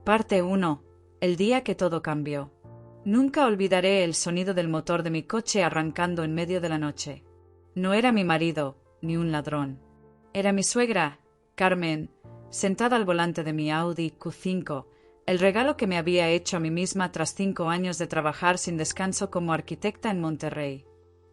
Parte 1. El día que todo cambió. Nunca olvidaré el sonido del motor de mi coche arrancando en medio de la noche. No era mi marido, ni un ladrón. Era mi suegra, Carmen, sentada al volante de mi Audi Q5, el regalo que me había hecho a mí misma tras 5 años de trabajar sin descanso como arquitecta en Monterrey.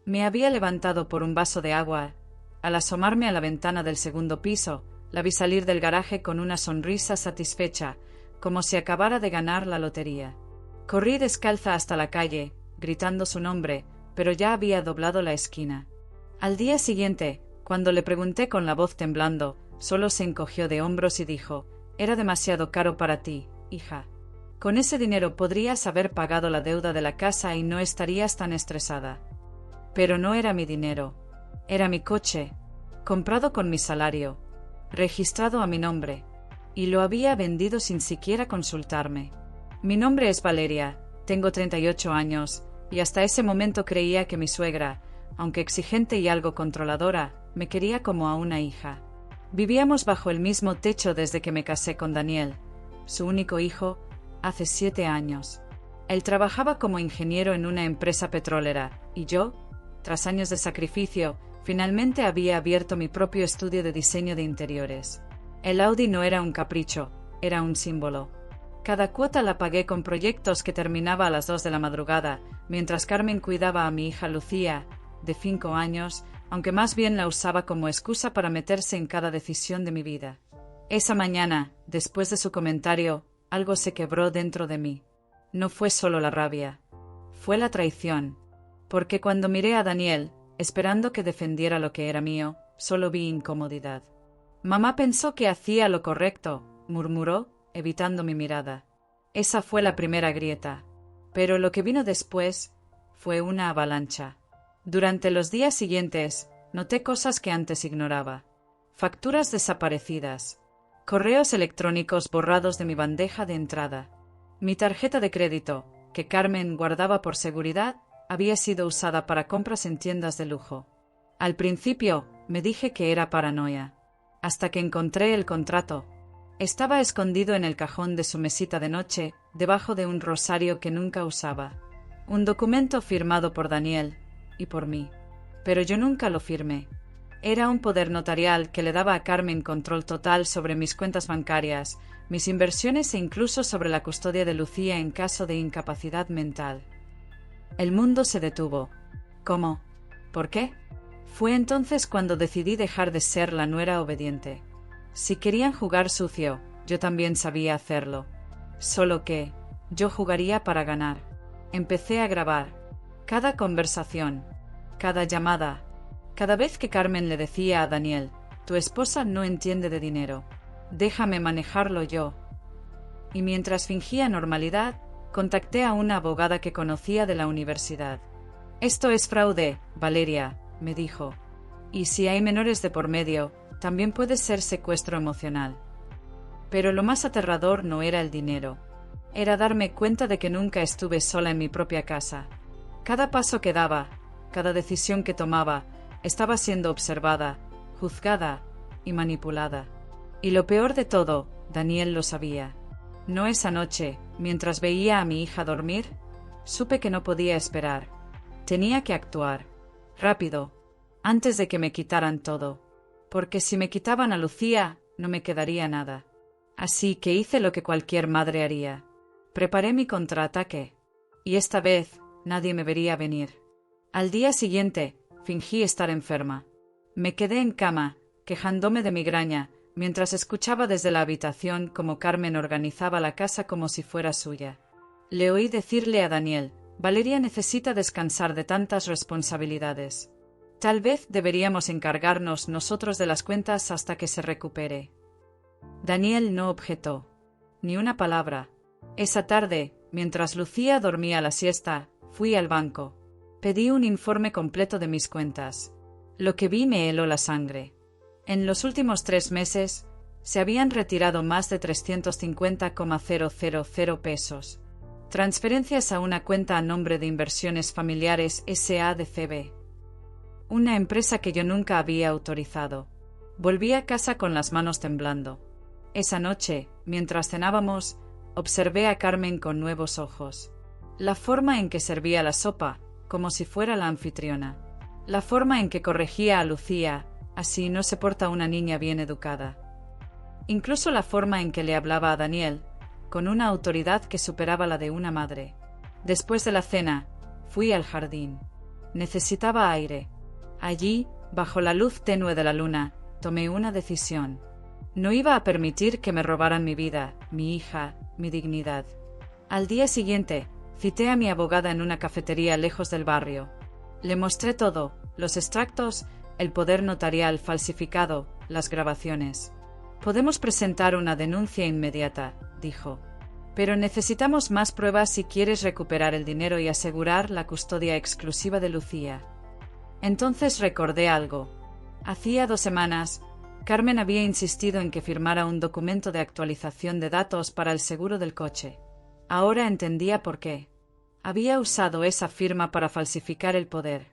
Me había levantado por un vaso de agua. Al asomarme a la ventana del segundo piso, la vi salir del garaje con una sonrisa satisfecha, como si acabara de ganar la lotería. Corrí descalza hasta la calle, gritando su nombre, pero ya había doblado la esquina. Al día siguiente, cuando le pregunté con la voz temblando, solo se encogió de hombros y dijo: «Era demasiado caro para ti, hija. Con ese dinero podrías haber pagado la deuda de la casa y no estarías tan estresada». Pero no era mi dinero. Era mi coche, comprado con mi salario, registrado a mi nombre, y lo había vendido sin siquiera consultarme. Mi nombre es Valeria, tengo 38 años, y hasta ese momento creía que mi suegra, aunque exigente y algo controladora, me quería como a una hija. Vivíamos bajo el mismo techo desde que me casé con Daniel, su único hijo, hace 7 años. Él trabajaba como ingeniero en una empresa petrolera, y yo, tras años de sacrificio, finalmente había abierto mi propio estudio de diseño de interiores. El Audi no era un capricho, era un símbolo. Cada cuota la pagué con proyectos que terminaba a las 2 de la madrugada, mientras Carmen cuidaba a mi hija Lucía, de 5 años, aunque más bien la usaba como excusa para meterse en cada decisión de mi vida. Esa mañana, después de su comentario, algo se quebró dentro de mí. No fue solo la rabia, fue la traición. Porque cuando miré a Daniel, esperando que defendiera lo que era mío, solo vi incomodidad. «Mamá pensó que hacía lo correcto», murmuró, evitando mi mirada. Esa fue la primera grieta. Pero lo que vino después fue una avalancha. Durante los días siguientes, noté cosas que antes ignoraba. Facturas desaparecidas. Correos electrónicos borrados de mi bandeja de entrada. Mi tarjeta de crédito, que Carmen guardaba por seguridad, había sido usada para compras en tiendas de lujo. Al principio, me dije que era paranoia. Hasta que encontré el contrato. Estaba escondido en el cajón de su mesita de noche, debajo de un rosario que nunca usaba. Un documento firmado por Daniel, y por mí. Pero yo nunca lo firmé. Era un poder notarial que le daba a Carmen control total sobre mis cuentas bancarias, mis inversiones e incluso sobre la custodia de Lucía en caso de incapacidad mental. El mundo se detuvo. ¿Cómo? ¿Por qué? Fue entonces cuando decidí dejar de ser la nuera obediente. Si querían jugar sucio, yo también sabía hacerlo. Solo que yo jugaría para ganar. Empecé a grabar. Cada conversación, cada llamada, cada vez que Carmen le decía a Daniel: «Tu esposa no entiende de dinero. Déjame manejarlo yo». Y mientras fingía normalidad, contacté a una abogada que conocía de la universidad. «Esto es fraude, Valeria», me dijo. «Y si hay menores de por medio, también puede ser secuestro emocional». Pero lo más aterrador no era el dinero. Era darme cuenta de que nunca estuve sola en mi propia casa. Cada paso que daba, cada decisión que tomaba, estaba siendo observada, juzgada y manipulada. Y lo peor de todo, Daniel lo sabía. No esa noche, mientras veía a mi hija dormir, supe que no podía esperar. Tenía que actuar. Rápido. Antes de que me quitaran todo. Porque si me quitaban a Lucía, no me quedaría nada. Así que hice lo que cualquier madre haría. Preparé mi contraataque. Y esta vez, nadie me vería venir. Al día siguiente, fingí estar enferma. Me quedé en cama, quejándome de migraña, mientras escuchaba desde la habitación cómo Carmen organizaba la casa como si fuera suya. Le oí decirle a Daniel: «Valeria necesita descansar de tantas responsabilidades. Tal vez deberíamos encargarnos nosotros de las cuentas hasta que se recupere». Daniel no objetó. Ni una palabra. Esa tarde, mientras Lucía dormía la siesta, fui al banco. Pedí un informe completo de mis cuentas. Lo que vi me heló la sangre. En los últimos 3 meses, se habían retirado más de 350,000 pesos. Transferencias a una cuenta a nombre de Inversiones Familiares S.A.D.C.B. Una empresa que yo nunca había autorizado. Volví a casa con las manos temblando. Esa noche, mientras cenábamos, Observé a Carmen con nuevos ojos. La forma en que servía la sopa, como si fuera la anfitriona. La forma en que corregía a Lucía, así no se porta una niña bien educada. Incluso la forma en que le hablaba a Daniel, con una autoridad que superaba la de una madre. Después de la cena, fui al jardín. Necesitaba aire. Allí, bajo la luz tenue de la luna, tomé una decisión. No iba a permitir que me robaran mi vida, mi hija, mi dignidad. Al día siguiente, cité a mi abogada en una cafetería lejos del barrio. Le mostré todo, los extractos, el poder notarial falsificado, las grabaciones. Podemos presentar una denuncia inmediata, dijo. Pero necesitamos más pruebas si quieres recuperar el dinero y asegurar la custodia exclusiva de Lucía. Entonces recordé algo. Hacía 2 semanas, Carmen había insistido en que firmara un documento de actualización de datos para el seguro del coche. Ahora entendía por qué. Había usado esa firma para falsificar el poder.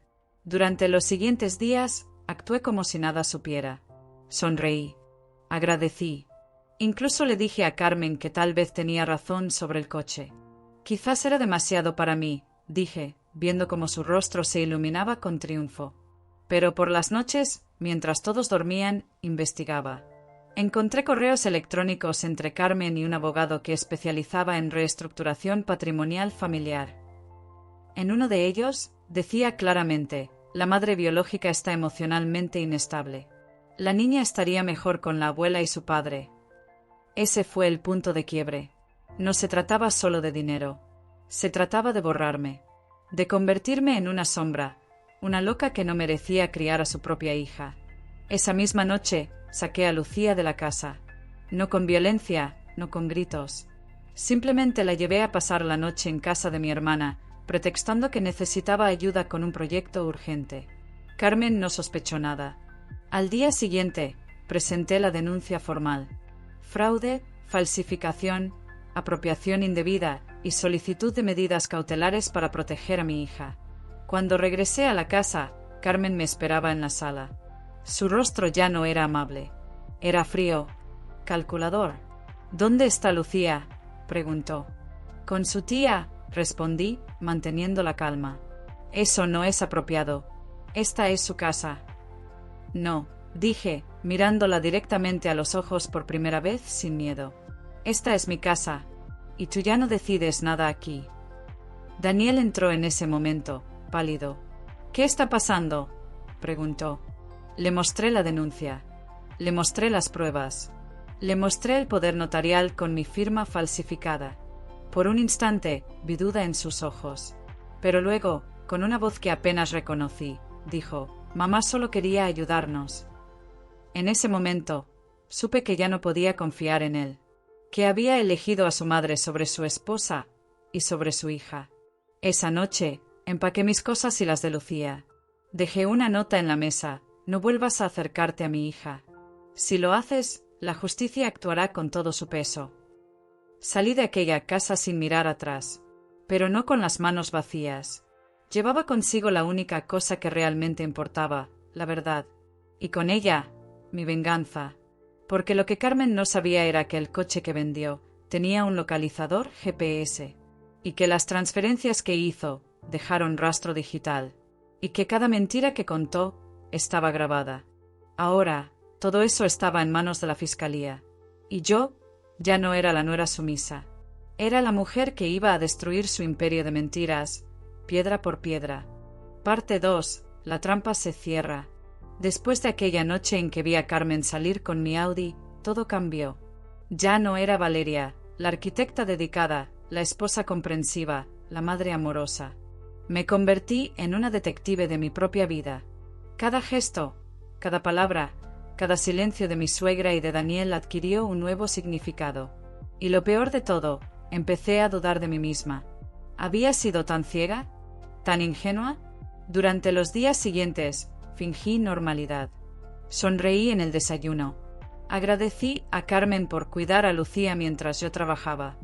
Durante los siguientes días, actué como si nada supiera. Sonreí. Agradecí. Incluso le dije a Carmen que tal vez tenía razón sobre el coche. Quizás era demasiado para mí, dije, viendo cómo su rostro se iluminaba con triunfo. Pero por las noches, mientras todos dormían, investigaba. Encontré correos electrónicos entre Carmen y un abogado que especializaba en reestructuración patrimonial familiar. En uno de ellos, decía claramente, la madre biológica está emocionalmente inestable. La niña estaría mejor con la abuela y su padre. Ese fue el punto de quiebre. No se trataba solo de dinero. Se trataba de borrarme. De convertirme en una sombra, una loca que no merecía criar a su propia hija. Esa misma noche, saqué a Lucía de la casa. No con violencia, no con gritos. Simplemente la llevé a pasar la noche en casa de mi hermana, pretextando que necesitaba ayuda con un proyecto urgente. Carmen no sospechó nada. Al día siguiente, presenté la denuncia formal. Fraude, falsificación, apropiación indebida y solicitud de medidas cautelares para proteger a mi hija. Cuando regresé a la casa, Carmen me esperaba en la sala. Su rostro ya no era amable. Era frío. Calculador. ¿Dónde está Lucía?, preguntó. Con su tía, respondí, manteniendo la calma. Eso no es apropiado. Esta es su casa. No, dije, mirándola directamente a los ojos por primera vez sin miedo. Esta es mi casa, y tú ya no decides nada aquí. Daniel entró en ese momento, pálido. ¿Qué está pasando?, preguntó. Le mostré la denuncia. Le mostré las pruebas. Le mostré el poder notarial con mi firma falsificada. Por un instante, vi duda en sus ojos. Pero luego, con una voz que apenas reconocí, dijo, «Mamá solo quería ayudarnos». En ese momento, supe que ya no podía confiar en él, que había elegido a su madre sobre su esposa y sobre su hija. Esa noche, empaqué mis cosas y las de Lucía. Dejé una nota en la mesa, no vuelvas a acercarte a mi hija. Si lo haces, la justicia actuará con todo su peso. Salí de aquella casa sin mirar atrás, pero no con las manos vacías. Llevaba consigo la única cosa que realmente importaba, la verdad, y con ella, mi venganza, porque lo que Carmen no sabía era que el coche que vendió tenía un localizador GPS, y que las transferencias que hizo dejaron rastro digital, y que cada mentira que contó estaba grabada. Ahora, todo eso estaba en manos de la fiscalía, y yo ya no era la nuera sumisa. Era la mujer que iba a destruir su imperio de mentiras, piedra por piedra. Parte 2. La trampa se cierra. Después de aquella noche en que vi a Carmen salir con mi Audi, todo cambió. Ya no era Valeria, la arquitecta dedicada, la esposa comprensiva, la madre amorosa. Me convertí en una detective de mi propia vida. Cada gesto, cada palabra, cada silencio de mi suegra y de Daniel adquirió un nuevo significado. Y lo peor de todo, empecé a dudar de mí misma. ¿Había sido tan ciega? ¿Tan ingenua? Durante los días siguientes, fingí normalidad. Sonreí en el desayuno. Agradecí a Carmen por cuidar a Lucía mientras yo trabajaba.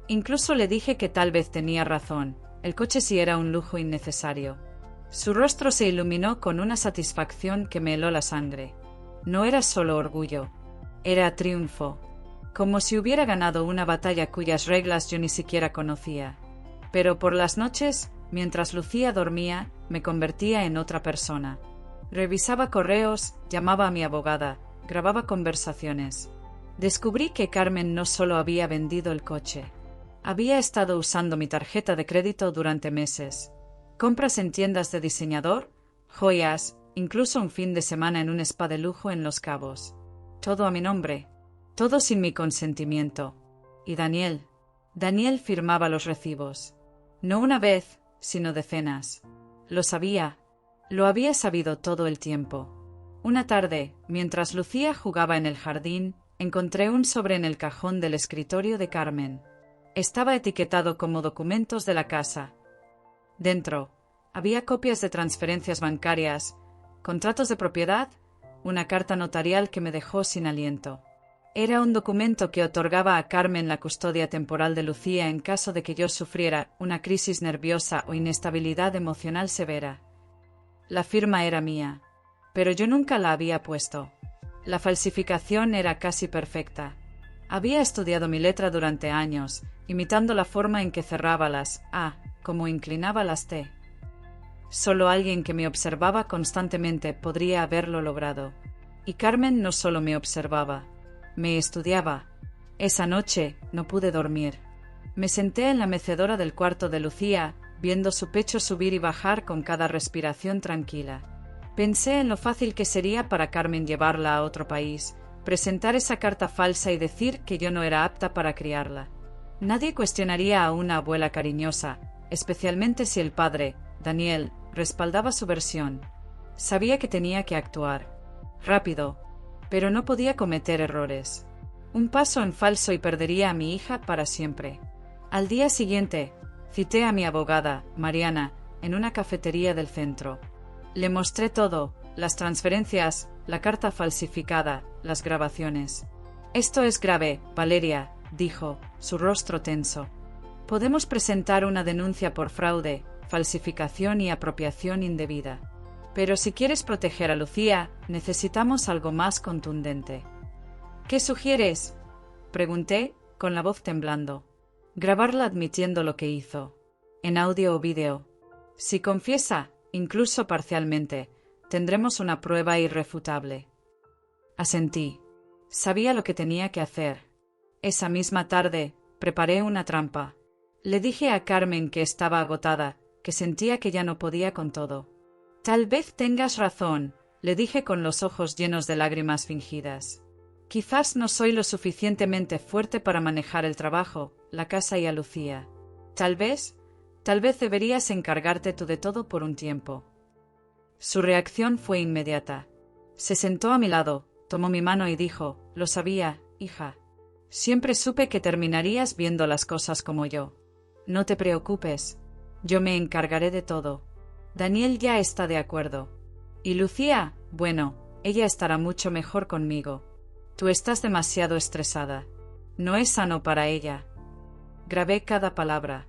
Incluso le dije que tal vez tenía razón, el coche sí era un lujo innecesario. Su rostro se iluminó con una satisfacción que me heló la sangre. No era solo orgullo, era triunfo. como si hubiera ganado una batalla cuyas reglas yo ni siquiera conocía. Pero por las noches, mientras Lucía dormía, me convertía en otra persona. Revisaba correos, llamaba a mi abogada, grababa conversaciones. Descubrí que Carmen no solo había vendido el coche. Había estado usando mi tarjeta de crédito durante meses. Compras en tiendas de diseñador, joyas, incluso un fin de semana en un spa de lujo en Los Cabos. Todo a mi nombre. Todo sin mi consentimiento. Y Daniel firmaba los recibos. No una vez, sino decenas. Lo sabía. Lo había sabido todo el tiempo. Una tarde, mientras Lucía jugaba en el jardín, encontré un sobre en el cajón del escritorio de Carmen. Estaba etiquetado como documentos de la casa. Dentro, había copias de transferencias bancarias, contratos de propiedad, una carta notarial que me dejó sin aliento. Era un documento que otorgaba a Carmen la custodia temporal de Lucía en caso de que yo sufriera una crisis nerviosa o inestabilidad emocional severa. La firma era mía, pero yo nunca la había puesto. La falsificación era casi perfecta. Había estudiado mi letra durante años, imitando la forma en que cerraba las A, como inclinaba las T. Solo alguien que me observaba constantemente podría haberlo logrado. Y Carmen no solo me observaba, me estudiaba. Esa noche no pude dormir. Me senté en la mecedora del cuarto de Lucía, viendo su pecho subir y bajar con cada respiración tranquila. Pensé en lo fácil que sería para Carmen llevarla a otro país, presentar esa carta falsa y decir que yo no era apta para criarla. Nadie cuestionaría a una abuela cariñosa, especialmente si el padre, Daniel, respaldaba su versión. Sabía que tenía que actuar. Rápido. Pero no podía cometer errores. Un paso en falso y perdería a mi hija para siempre. Al día siguiente, cité a mi abogada, Mariana, en una cafetería del centro. Le mostré todo, las transferencias, la carta falsificada, las grabaciones. «Esto es grave, Valeria», dijo, su rostro tenso. «Podemos presentar una denuncia por fraude, falsificación y apropiación indebida. Pero si quieres proteger a Lucía, necesitamos algo más contundente». «¿Qué sugieres?», pregunté, con la voz temblando. «Grabarla admitiendo lo que hizo. En audio o vídeo. Si confiesa, incluso parcialmente, tendremos una prueba irrefutable». Asentí. Sabía lo que tenía que hacer. Esa misma tarde, preparé una trampa. Le dije a Carmen que estaba agotada, que sentía que ya no podía con todo. «Tal vez tengas razón», le dije con los ojos llenos de lágrimas fingidas. «Quizás no soy lo suficientemente fuerte para manejar el trabajo, la casa y a Lucía. Tal vez deberías encargarte tú de todo por un tiempo». Su reacción fue inmediata. Se sentó a mi lado, tomó mi mano y dijo: «Lo sabía, hija. Siempre supe que terminarías viendo las cosas como yo. No te preocupes. Yo me encargaré de todo. Daniel ya está de acuerdo. Y Lucía, bueno, ella estará mucho mejor conmigo. Tú estás demasiado estresada. No es sano para ella». Grabé cada palabra.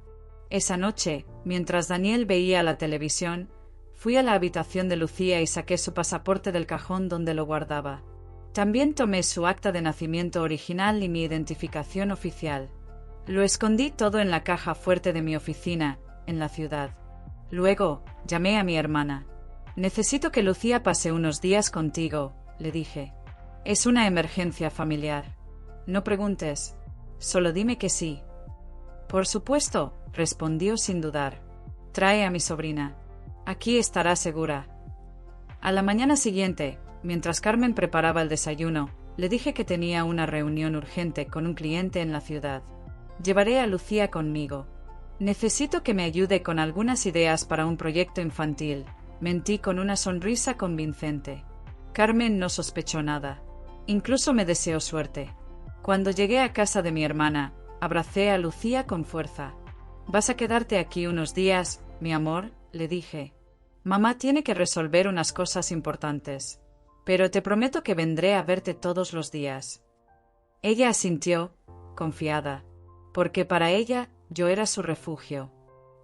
Esa noche, mientras Daniel veía la televisión, fui a la habitación de Lucía y saqué su pasaporte del cajón donde lo guardaba. También tomé su acta de nacimiento original y mi identificación oficial. Lo escondí todo en la caja fuerte de mi oficina, en la ciudad. Luego, llamé a mi hermana. «Necesito que Lucía pase unos días contigo», le dije. «Es una emergencia familiar. No preguntes. Solo dime que sí». «Por supuesto», respondió sin dudar. «Trae a mi sobrina. Aquí estará segura». A la mañana siguiente, mientras Carmen preparaba el desayuno, le dije que tenía una reunión urgente con un cliente en la ciudad. «Llevaré a Lucía conmigo. Necesito que me ayude con algunas ideas para un proyecto infantil», mentí con una sonrisa convincente. Carmen no sospechó nada. Incluso me deseó suerte. Cuando llegué a casa de mi hermana, abracé a Lucía con fuerza. «¿Vas a quedarte aquí unos días, mi amor?», le dije. «Mamá tiene que resolver unas cosas importantes. Pero te prometo que vendré a verte todos los días». Ella asintió, confiada, porque para ella yo era su refugio,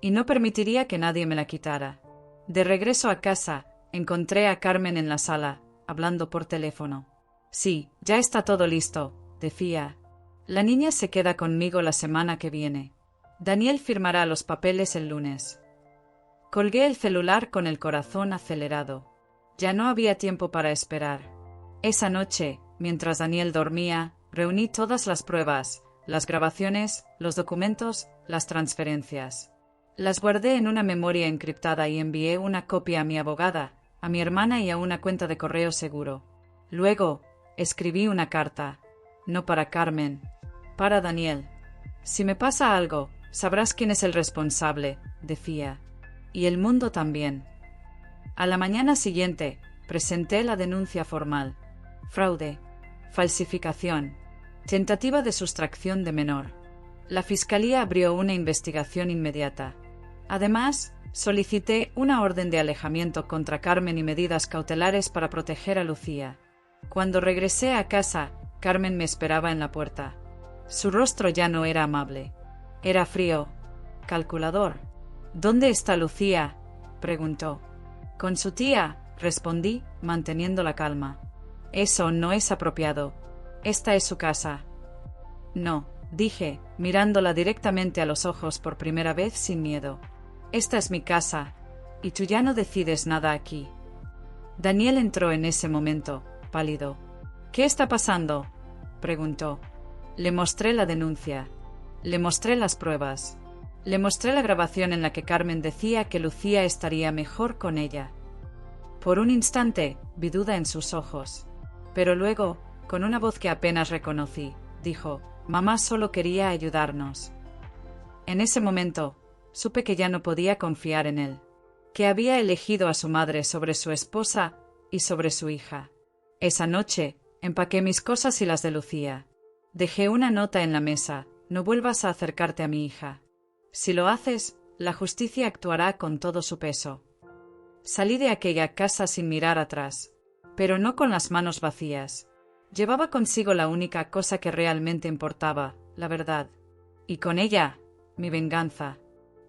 y no permitiría que nadie me la quitara. De regreso a casa, encontré a Carmen en la sala, hablando por teléfono. «Sí, ya está todo listo», decía. La niña se queda conmigo la semana que viene. Daniel firmará los papeles el lunes. Colgué el celular con el corazón acelerado. Ya no había tiempo para esperar. Esa noche, mientras Daniel dormía, reuní todas las pruebas, las grabaciones, los documentos, las transferencias. Las guardé en una memoria encriptada y envié una copia a mi abogada, a mi hermana y a una cuenta de correo seguro. Luego, escribí una carta. No para Carmen, para Daniel. Si me pasa algo, sabrás quién es el responsable, decía. Y el mundo también. A la mañana siguiente, presenté la denuncia formal. Fraude, falsificación, tentativa de sustracción de menor. La Fiscalía abrió una investigación inmediata. Además, solicité una orden de alejamiento contra Carmen y medidas cautelares para proteger a Lucía. Cuando regresé a casa, Carmen me esperaba en la puerta. Su rostro ya no era amable. Era frío, calculador. ¿Dónde está Lucía?, preguntó. Con su tía, respondí, manteniendo la calma. Eso no es apropiado. Esta es su casa. No, dije, mirándola directamente a los ojos por primera vez sin miedo. Esta es mi casa, y tú ya no decides nada aquí. Daniel entró en ese momento, pálido. ¿Qué está pasando?, preguntó. Le mostré la denuncia. Le mostré las pruebas. Le mostré la grabación en la que Carmen decía que Lucía estaría mejor con ella. Por un instante vi duda en sus ojos. Pero luego, con una voz que apenas reconocí, dijo: «Mamá solo quería ayudarnos». En ese momento, supe que ya no podía confiar en él, que había elegido a su madre sobre su esposa y sobre su hija. Esa noche, empaqué mis cosas y las de Lucía. Dejé una nota en la mesa: «No vuelvas a acercarte a mi hija. Si lo haces, la justicia actuará con todo su peso». Salí de aquella casa sin mirar atrás, pero no con las manos vacías. Llevaba consigo la única cosa que realmente importaba, la verdad. Y con ella, mi venganza.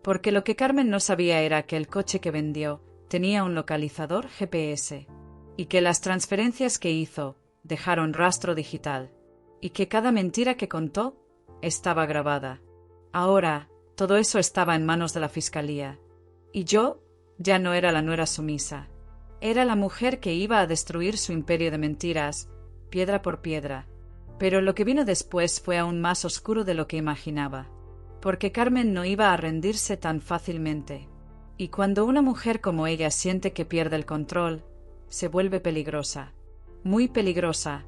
Porque lo que Carmen no sabía era que el coche que vendió tenía un localizador GPS, y que las transferencias que hizo dejaron rastro digital, y que cada mentira que contó estaba grabada. Ahora, todo eso estaba en manos de la Fiscalía. Y yo ya no era la nuera sumisa. Era la mujer que iba a destruir su imperio de mentiras, piedra por piedra. Pero lo que vino después fue aún más oscuro de lo que imaginaba. Porque Carmen no iba a rendirse tan fácilmente. Y cuando una mujer como ella siente que pierde el control, se vuelve peligrosa. Muy peligrosa.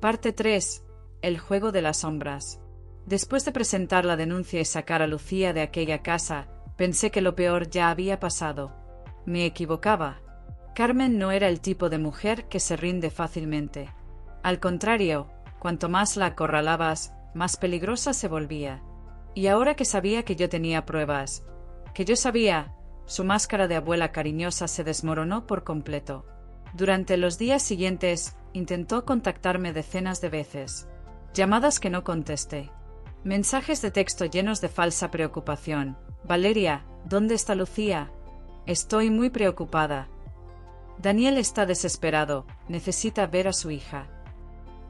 Parte 3. El juego de las sombras. Después de presentar la denuncia y sacar a Lucía de aquella casa, pensé que lo peor ya había pasado. Me equivocaba. Carmen no era el tipo de mujer que se rinde fácilmente. Al contrario, cuanto más la acorralabas, más peligrosa se volvía. Y ahora que sabía que yo tenía pruebas, que yo sabía, su máscara de abuela cariñosa se desmoronó por completo. Durante los días siguientes, intentó contactarme decenas de veces. Llamadas que no contesté. Mensajes de texto llenos de falsa preocupación. «Valeria, ¿dónde está Lucía? Estoy muy preocupada. Daniel está desesperado, necesita ver a su hija».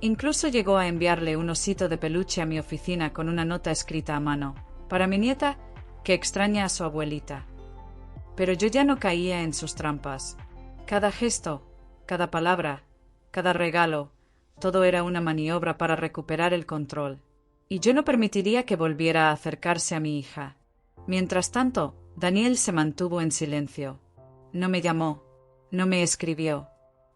Incluso llegó a enviarle un osito de peluche a mi oficina con una nota escrita a mano, para mi nieta, que extraña a su abuelita. Pero yo ya no caía en sus trampas. Cada gesto, cada palabra, cada regalo, todo era una maniobra para recuperar el control. Y yo no permitiría que volviera a acercarse a mi hija. Mientras tanto, Daniel se mantuvo en silencio. No me llamó, no me escribió.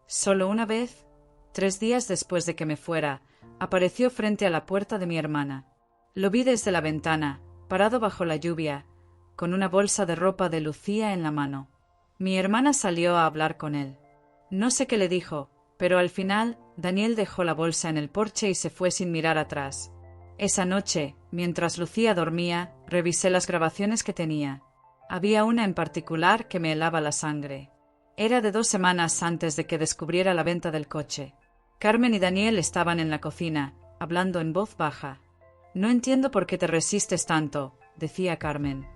Solo una vez, 3 días después de que me fuera, apareció frente a la puerta de mi hermana. Lo vi desde la ventana, parado bajo la lluvia, con una bolsa de ropa de Lucía en la mano. Mi hermana salió a hablar con él. No sé qué le dijo, pero al final, Daniel dejó la bolsa en el porche y se fue sin mirar atrás. Esa noche, mientras Lucía dormía, revisé las grabaciones que tenía. Había una en particular que me helaba la sangre. Era de 2 semanas antes de que descubriera la venta del coche. Carmen y Daniel estaban en la cocina, hablando en voz baja. «No entiendo por qué te resistes tanto», decía Carmen.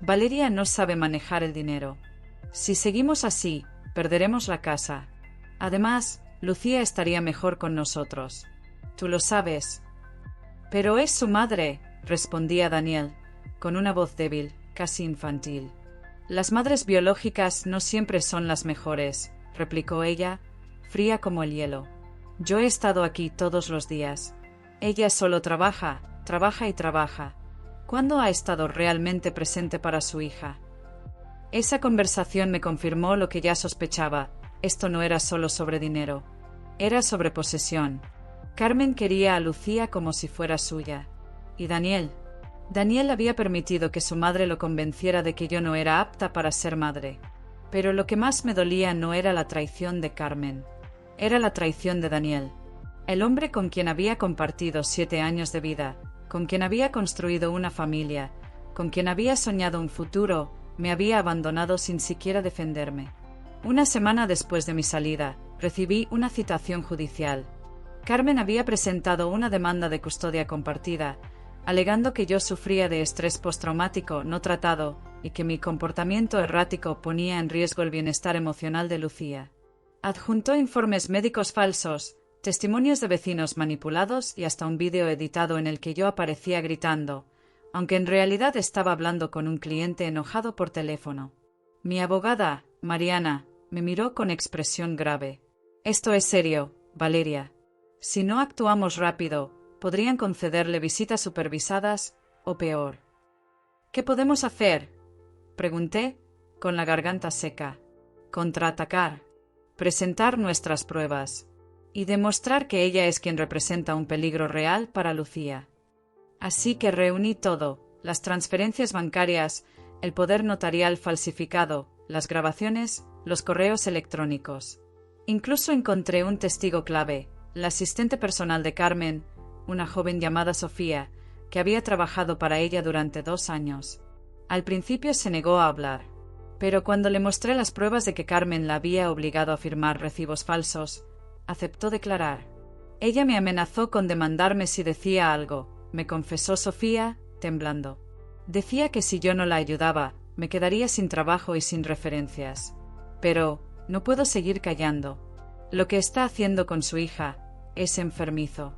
«Valeria no sabe manejar el dinero. Si seguimos así, perderemos la casa. Además, Lucía estaría mejor con nosotros. Tú lo sabes». Pero es su madre, respondía Daniel, con una voz débil, casi infantil. Las madres biológicas no siempre son las mejores, replicó ella, fría como el hielo. Yo he estado aquí todos los días. Ella solo trabaja, trabaja y trabaja. ¿Cuándo ha estado realmente presente para su hija? Esa conversación me confirmó lo que ya sospechaba. Esto no era solo sobre dinero. Era sobre posesión. Carmen quería a Lucía como si fuera suya. ¿Y Daniel? Daniel había permitido que su madre lo convenciera de que yo no era apta para ser madre. Pero lo que más me dolía no era la traición de Carmen. Era la traición de Daniel. El hombre con quien había compartido 7 años de vida, con quien había construido una familia, con quien había soñado un futuro, me había abandonado sin siquiera defenderme. Una semana después de mi salida, recibí una citación judicial. Carmen había presentado una demanda de custodia compartida, alegando que yo sufría de estrés postraumático no tratado y que mi comportamiento errático ponía en riesgo el bienestar emocional de Lucía. Adjuntó informes médicos falsos, testimonios de vecinos manipulados y hasta un vídeo editado en el que yo aparecía gritando, aunque en realidad estaba hablando con un cliente enojado por teléfono. Mi abogada, Mariana, me miró con expresión grave. Esto es serio, Valeria. Si no actuamos rápido, podrían concederle visitas supervisadas o peor. ¿Qué podemos hacer?, pregunté, con la garganta seca. Contraatacar, presentar nuestras pruebas y demostrar que ella es quien representa un peligro real para Lucía. Así que reuní todo, las transferencias bancarias, el poder notarial falsificado, las grabaciones, los correos electrónicos. Incluso encontré un testigo clave, la asistente personal de Carmen, una joven llamada Sofía, que había trabajado para ella durante 2 años. Al principio se negó a hablar, pero cuando le mostré las pruebas de que Carmen la había obligado a firmar recibos falsos, aceptó declarar. Ella me amenazó con demandarme si decía algo, me confesó Sofía, temblando. Decía que si yo no la ayudaba, me quedaría sin trabajo y sin referencias. Pero no puedo seguir callando. Lo que está haciendo con su hija es enfermizo.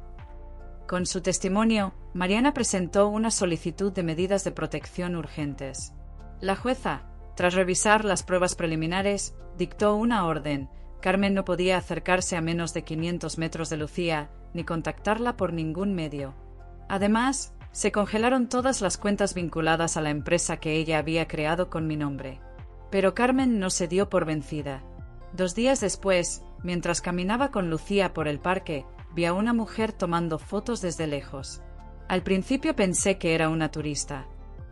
Con su testimonio, Mariana presentó una solicitud de medidas de protección urgentes. La jueza, tras revisar las pruebas preliminares, dictó una orden. Carmen no podía acercarse a menos de 500 metros de Lucía, ni contactarla por ningún medio. Además, se congelaron todas las cuentas vinculadas a la empresa que ella había creado con mi nombre. Pero Carmen no se dio por vencida. 2 días después, mientras caminaba con Lucía por el parque, vi a una mujer tomando fotos desde lejos. Al principio pensé que era una turista,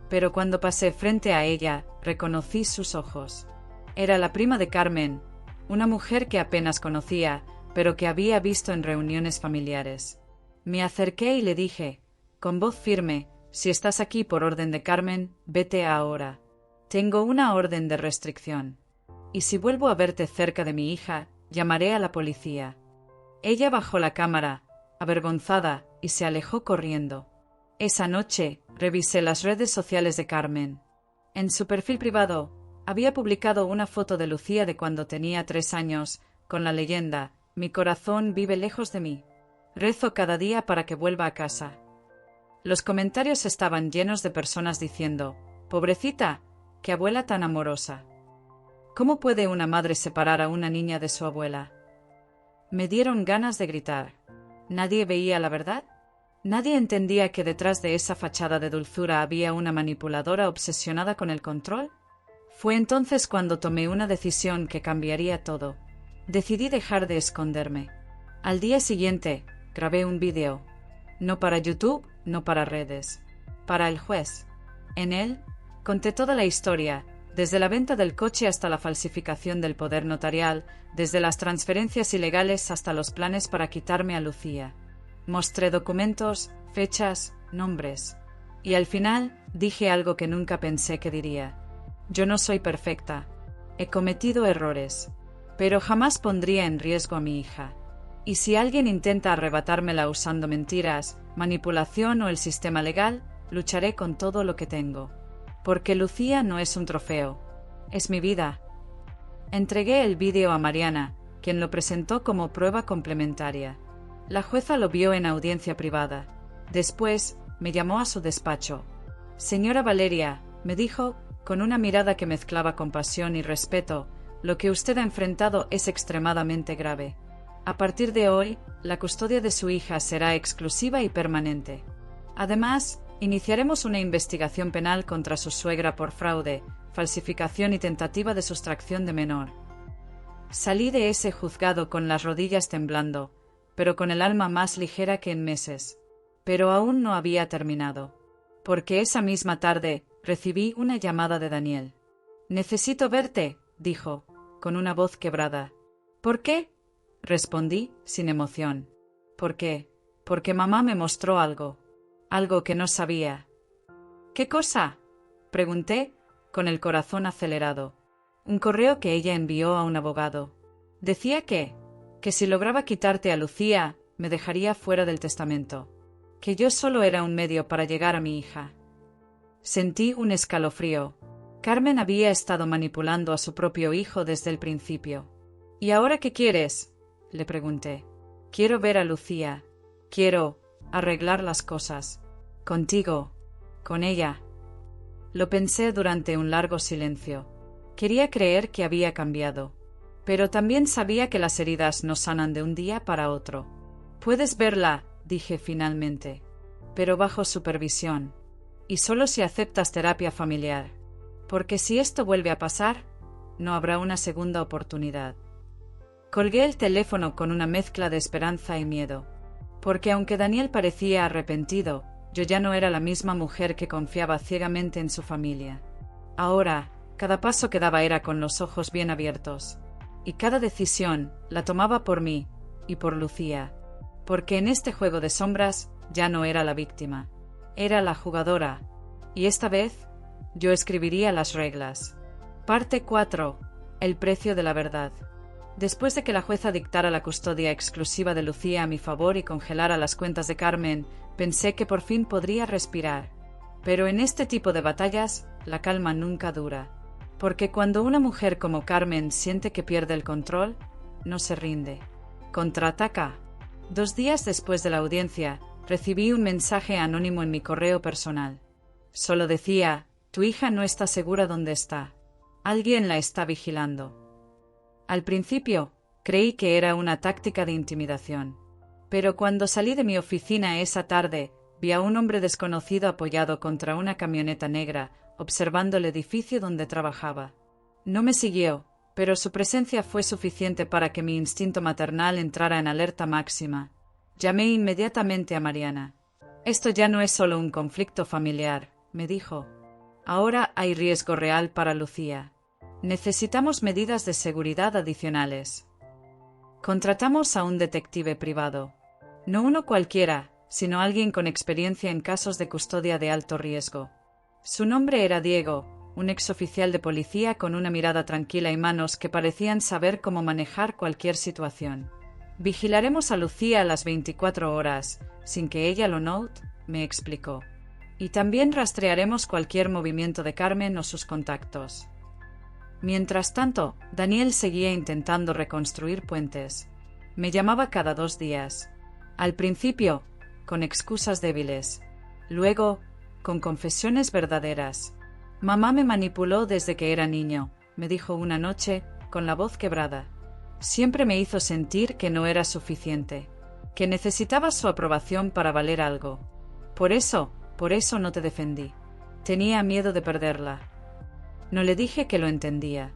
pero cuando pasé frente a ella, reconocí sus ojos. Era la prima de Carmen, una mujer que apenas conocía, pero que había visto en reuniones familiares. Me acerqué y le dije, con voz firme, si estás aquí por orden de Carmen, vete ahora. Tengo una orden de restricción. Y si vuelvo a verte cerca de mi hija, llamaré a la policía. Ella bajó la cámara, avergonzada, y se alejó corriendo. Esa noche, revisé las redes sociales de Carmen. En su perfil privado, había publicado una foto de Lucía de cuando tenía 3 años, con la leyenda, mi corazón vive lejos de mí. Rezo cada día para que vuelva a casa. Los comentarios estaban llenos de personas diciendo, pobrecita, qué abuela tan amorosa. ¿Cómo puede una madre separar a una niña de su abuela? Me dieron ganas de gritar. ¿Nadie veía la verdad? ¿Nadie entendía que detrás de esa fachada de dulzura había una manipuladora obsesionada con el control? Fue entonces cuando tomé una decisión que cambiaría todo. Decidí dejar de esconderme. Al día siguiente, grabé un vídeo. No para YouTube, no para redes. Para el juez. En él, conté toda la historia, desde la venta del coche hasta la falsificación del poder notarial, desde las transferencias ilegales hasta los planes para quitarme a Lucía. Mostré documentos, fechas, nombres. Y al final, dije algo que nunca pensé que diría. Yo no soy perfecta. He cometido errores. Pero jamás pondría en riesgo a mi hija. Y si alguien intenta arrebatármela usando mentiras, manipulación o el sistema legal, lucharé con todo lo que tengo. Porque Lucía no es un trofeo. Es mi vida. Entregué el vídeo a Mariana, quien lo presentó como prueba complementaria. La jueza lo vio en audiencia privada. Después, me llamó a su despacho. Señora Valeria, me dijo, con una mirada que mezclaba compasión y respeto, lo que usted ha enfrentado es extremadamente grave. A partir de hoy, la custodia de su hija será exclusiva y permanente. Además, iniciaremos una investigación penal contra su suegra por fraude, falsificación y tentativa de sustracción de menor. Salí de ese juzgado con las rodillas temblando, pero con el alma más ligera que en meses. Pero aún no había terminado. Porque esa misma tarde recibí una llamada de Daniel. «Necesito verte», dijo, con una voz quebrada. «¿Por qué?», respondí, sin emoción. «¿Por qué? Porque mamá me mostró algo. Algo que no sabía». «¿Qué cosa?», pregunté, con el corazón acelerado. «Un correo que ella envió a un abogado. Decía que si lograba quitarte a Lucía, me dejaría fuera del testamento. Que yo solo era un medio para llegar a mi hija». Sentí un escalofrío. Carmen había estado manipulando a su propio hijo desde el principio. «¿Y ahora qué quieres?», le pregunté. «Quiero ver a Lucía. Quiero arreglar las cosas. Contigo. Con ella». Lo pensé durante un largo silencio. Quería creer que había cambiado. Pero también sabía que las heridas no sanan de un día para otro. «Puedes verla», dije finalmente. «Pero bajo supervisión. Y solo si aceptas terapia familiar. Porque si esto vuelve a pasar, no habrá una segunda oportunidad». Colgué el teléfono con una mezcla de esperanza y miedo. Porque aunque Daniel parecía arrepentido, yo ya no era la misma mujer que confiaba ciegamente en su familia. Ahora, cada paso que daba era con los ojos bien abiertos. Y cada decisión la tomaba por mí y por Lucía. Porque en este juego de sombras ya no era la víctima. Era la jugadora. Y esta vez, yo escribiría las reglas. Parte 4. El precio de la verdad. Después de que la jueza dictara la custodia exclusiva de Lucía a mi favor y congelara las cuentas de Carmen, pensé que por fin podría respirar. Pero en este tipo de batallas, la calma nunca dura. Porque cuando una mujer como Carmen siente que pierde el control, no se rinde. Contraataca. 2 días después de la audiencia, recibí un mensaje anónimo en mi correo personal. Solo decía: «Tu hija no está segura dónde está. Alguien la está vigilando». Al principio, creí que era una táctica de intimidación. Pero cuando salí de mi oficina esa tarde, vi a un hombre desconocido apoyado contra una camioneta negra, observando el edificio donde trabajaba. No me siguió, pero su presencia fue suficiente para que mi instinto maternal entrara en alerta máxima. Llamé inmediatamente a Mariana. «Esto ya no es solo un conflicto familiar», me dijo. «Ahora hay riesgo real para Lucía. Necesitamos medidas de seguridad adicionales». Contratamos a un detective privado. No uno cualquiera, sino alguien con experiencia en casos de custodia de alto riesgo. Su nombre era Diego, un exoficial de policía con una mirada tranquila y manos que parecían saber cómo manejar cualquier situación. «Vigilaremos a Lucía a las 24 horas, sin que ella lo note», me explicó. «Y también rastrearemos cualquier movimiento de Carmen o sus contactos». Mientras tanto, Daniel seguía intentando reconstruir puentes. Me llamaba cada 2 días. Al principio, con excusas débiles. Luego, con confesiones verdaderas. «Mamá me manipuló desde que era niño», me dijo una noche, con la voz quebrada. «Siempre me hizo sentir que no era suficiente, que necesitaba su aprobación para valer algo. Por eso no te defendí. Tenía miedo de perderla». No le dije que lo entendía,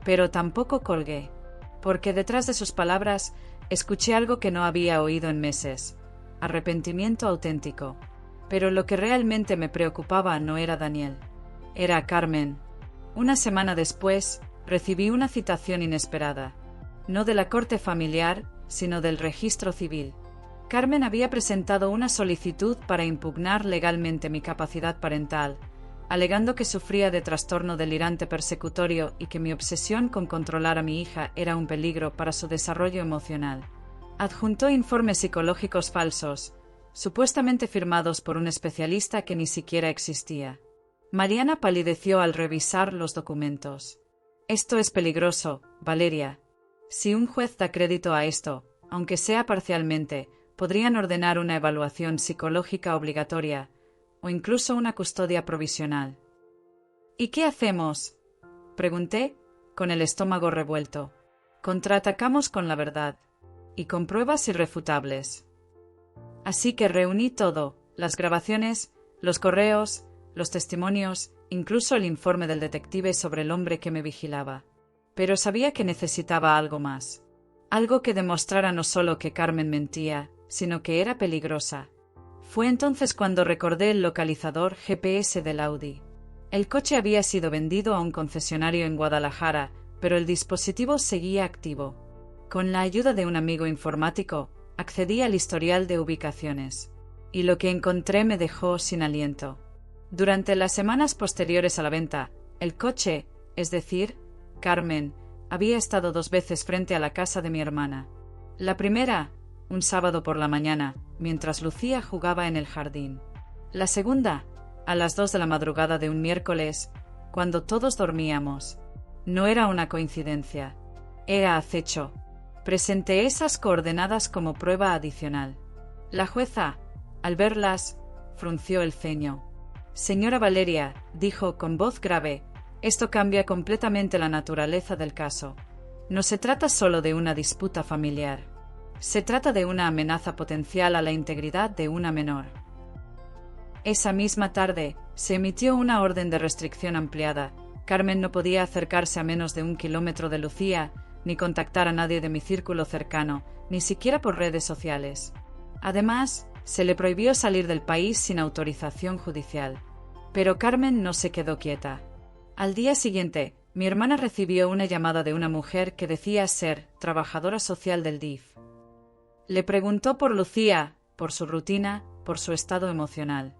pero tampoco colgué, porque detrás de sus palabras escuché algo que no había oído en meses: arrepentimiento auténtico. Pero lo que realmente me preocupaba no era Daniel, era Carmen. Una semana después, recibí una citación inesperada, no de la corte familiar, sino del registro civil. Carmen había presentado una solicitud para impugnar legalmente mi capacidad parental, alegando que sufría de trastorno delirante persecutorio y que mi obsesión con controlar a mi hija era un peligro para su desarrollo emocional. Adjuntó informes psicológicos falsos, supuestamente firmados por un especialista que ni siquiera existía. Mariana palideció al revisar los documentos. «Esto es peligroso, Valeria. Si un juez da crédito a esto, aunque sea parcialmente, Podrían ordenar una evaluación psicológica obligatoria o incluso una custodia provisional. ¿Y qué hacemos?, pregunté, con el estómago revuelto. Contraatacamos con la verdad y con pruebas irrefutables. Así que reuní todo, las grabaciones, los correos, los testimonios, incluso el informe del detective sobre el hombre que me vigilaba. Pero sabía que necesitaba algo más. Algo que demostrara no solo que Carmen mentía, sino que era peligrosa. Fue entonces cuando recordé el localizador GPS del Audi. El coche había sido vendido a un concesionario en Guadalajara, pero el dispositivo seguía activo. Con la ayuda de un amigo informático, accedí al historial de ubicaciones. Y lo que encontré me dejó sin aliento. Durante las semanas posteriores a la venta, el coche, es decir, Carmen, había estado 2 veces frente a la casa de mi hermana. La primera, un sábado por la mañana, mientras Lucía jugaba en el jardín. La segunda, a las 2 de la madrugada de un miércoles, cuando todos dormíamos. No era una coincidencia. Era acecho. Presenté esas coordenadas como prueba adicional. La jueza, al verlas, frunció el ceño. Señora Valeria, dijo con voz grave, esto cambia completamente la naturaleza del caso. No se trata solo de una disputa familiar. Se trata de una amenaza potencial a la integridad de una menor. Esa misma tarde, se emitió una orden de restricción ampliada. Carmen no podía acercarse a menos de 1 kilómetro de Lucía, ni contactar a nadie de mi círculo cercano, ni siquiera por redes sociales. Además, se le prohibió salir del país sin autorización judicial. Pero Carmen no se quedó quieta. Al día siguiente, mi hermana recibió una llamada de una mujer que decía ser trabajadora social del DIF. Le preguntó por Lucía, por su rutina, por su estado emocional.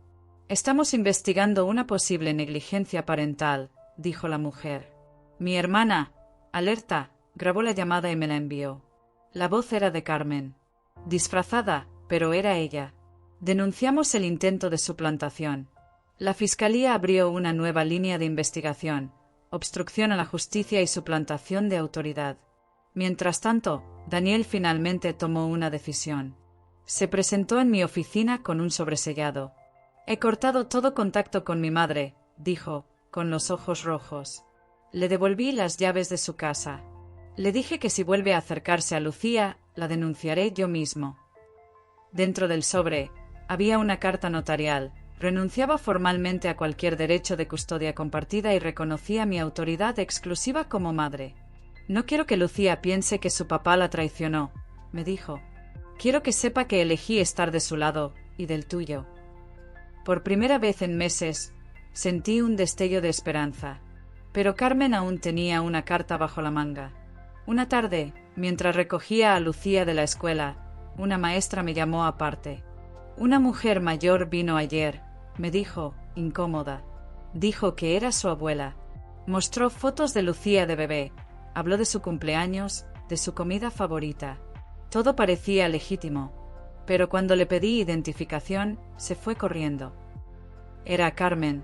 Estamos investigando una posible negligencia parental, dijo la mujer. Mi hermana, alerta, grabó la llamada y me la envió. La voz era de Carmen. Disfrazada, pero era ella. Denunciamos el intento de suplantación. La Fiscalía abrió una nueva línea de investigación, obstrucción a la justicia y suplantación de autoridad. Mientras tanto, Daniel finalmente tomó una decisión. Se presentó en mi oficina con un sobresellado. He cortado todo contacto con mi madre, dijo, con los ojos rojos. Le devolví las llaves de su casa. Le dije que si vuelve a acercarse a Lucía, la denunciaré yo mismo. Dentro del sobre, había una carta notarial. Renunciaba formalmente a cualquier derecho de custodia compartida y reconocía mi autoridad exclusiva como madre. No quiero que Lucía piense que su papá la traicionó, me dijo. Quiero que sepa que elegí estar de su lado y del tuyo. Por primera vez en meses, sentí un destello de esperanza. Pero Carmen aún tenía una carta bajo la manga. Una tarde, mientras recogía a Lucía de la escuela, una maestra me llamó aparte. Una mujer mayor vino ayer, me dijo, incómoda. Dijo que era su abuela. Mostró fotos de Lucía de bebé. Habló de su cumpleaños, de su comida favorita. Todo parecía legítimo, pero cuando le pedí identificación, se fue corriendo. Era Carmen,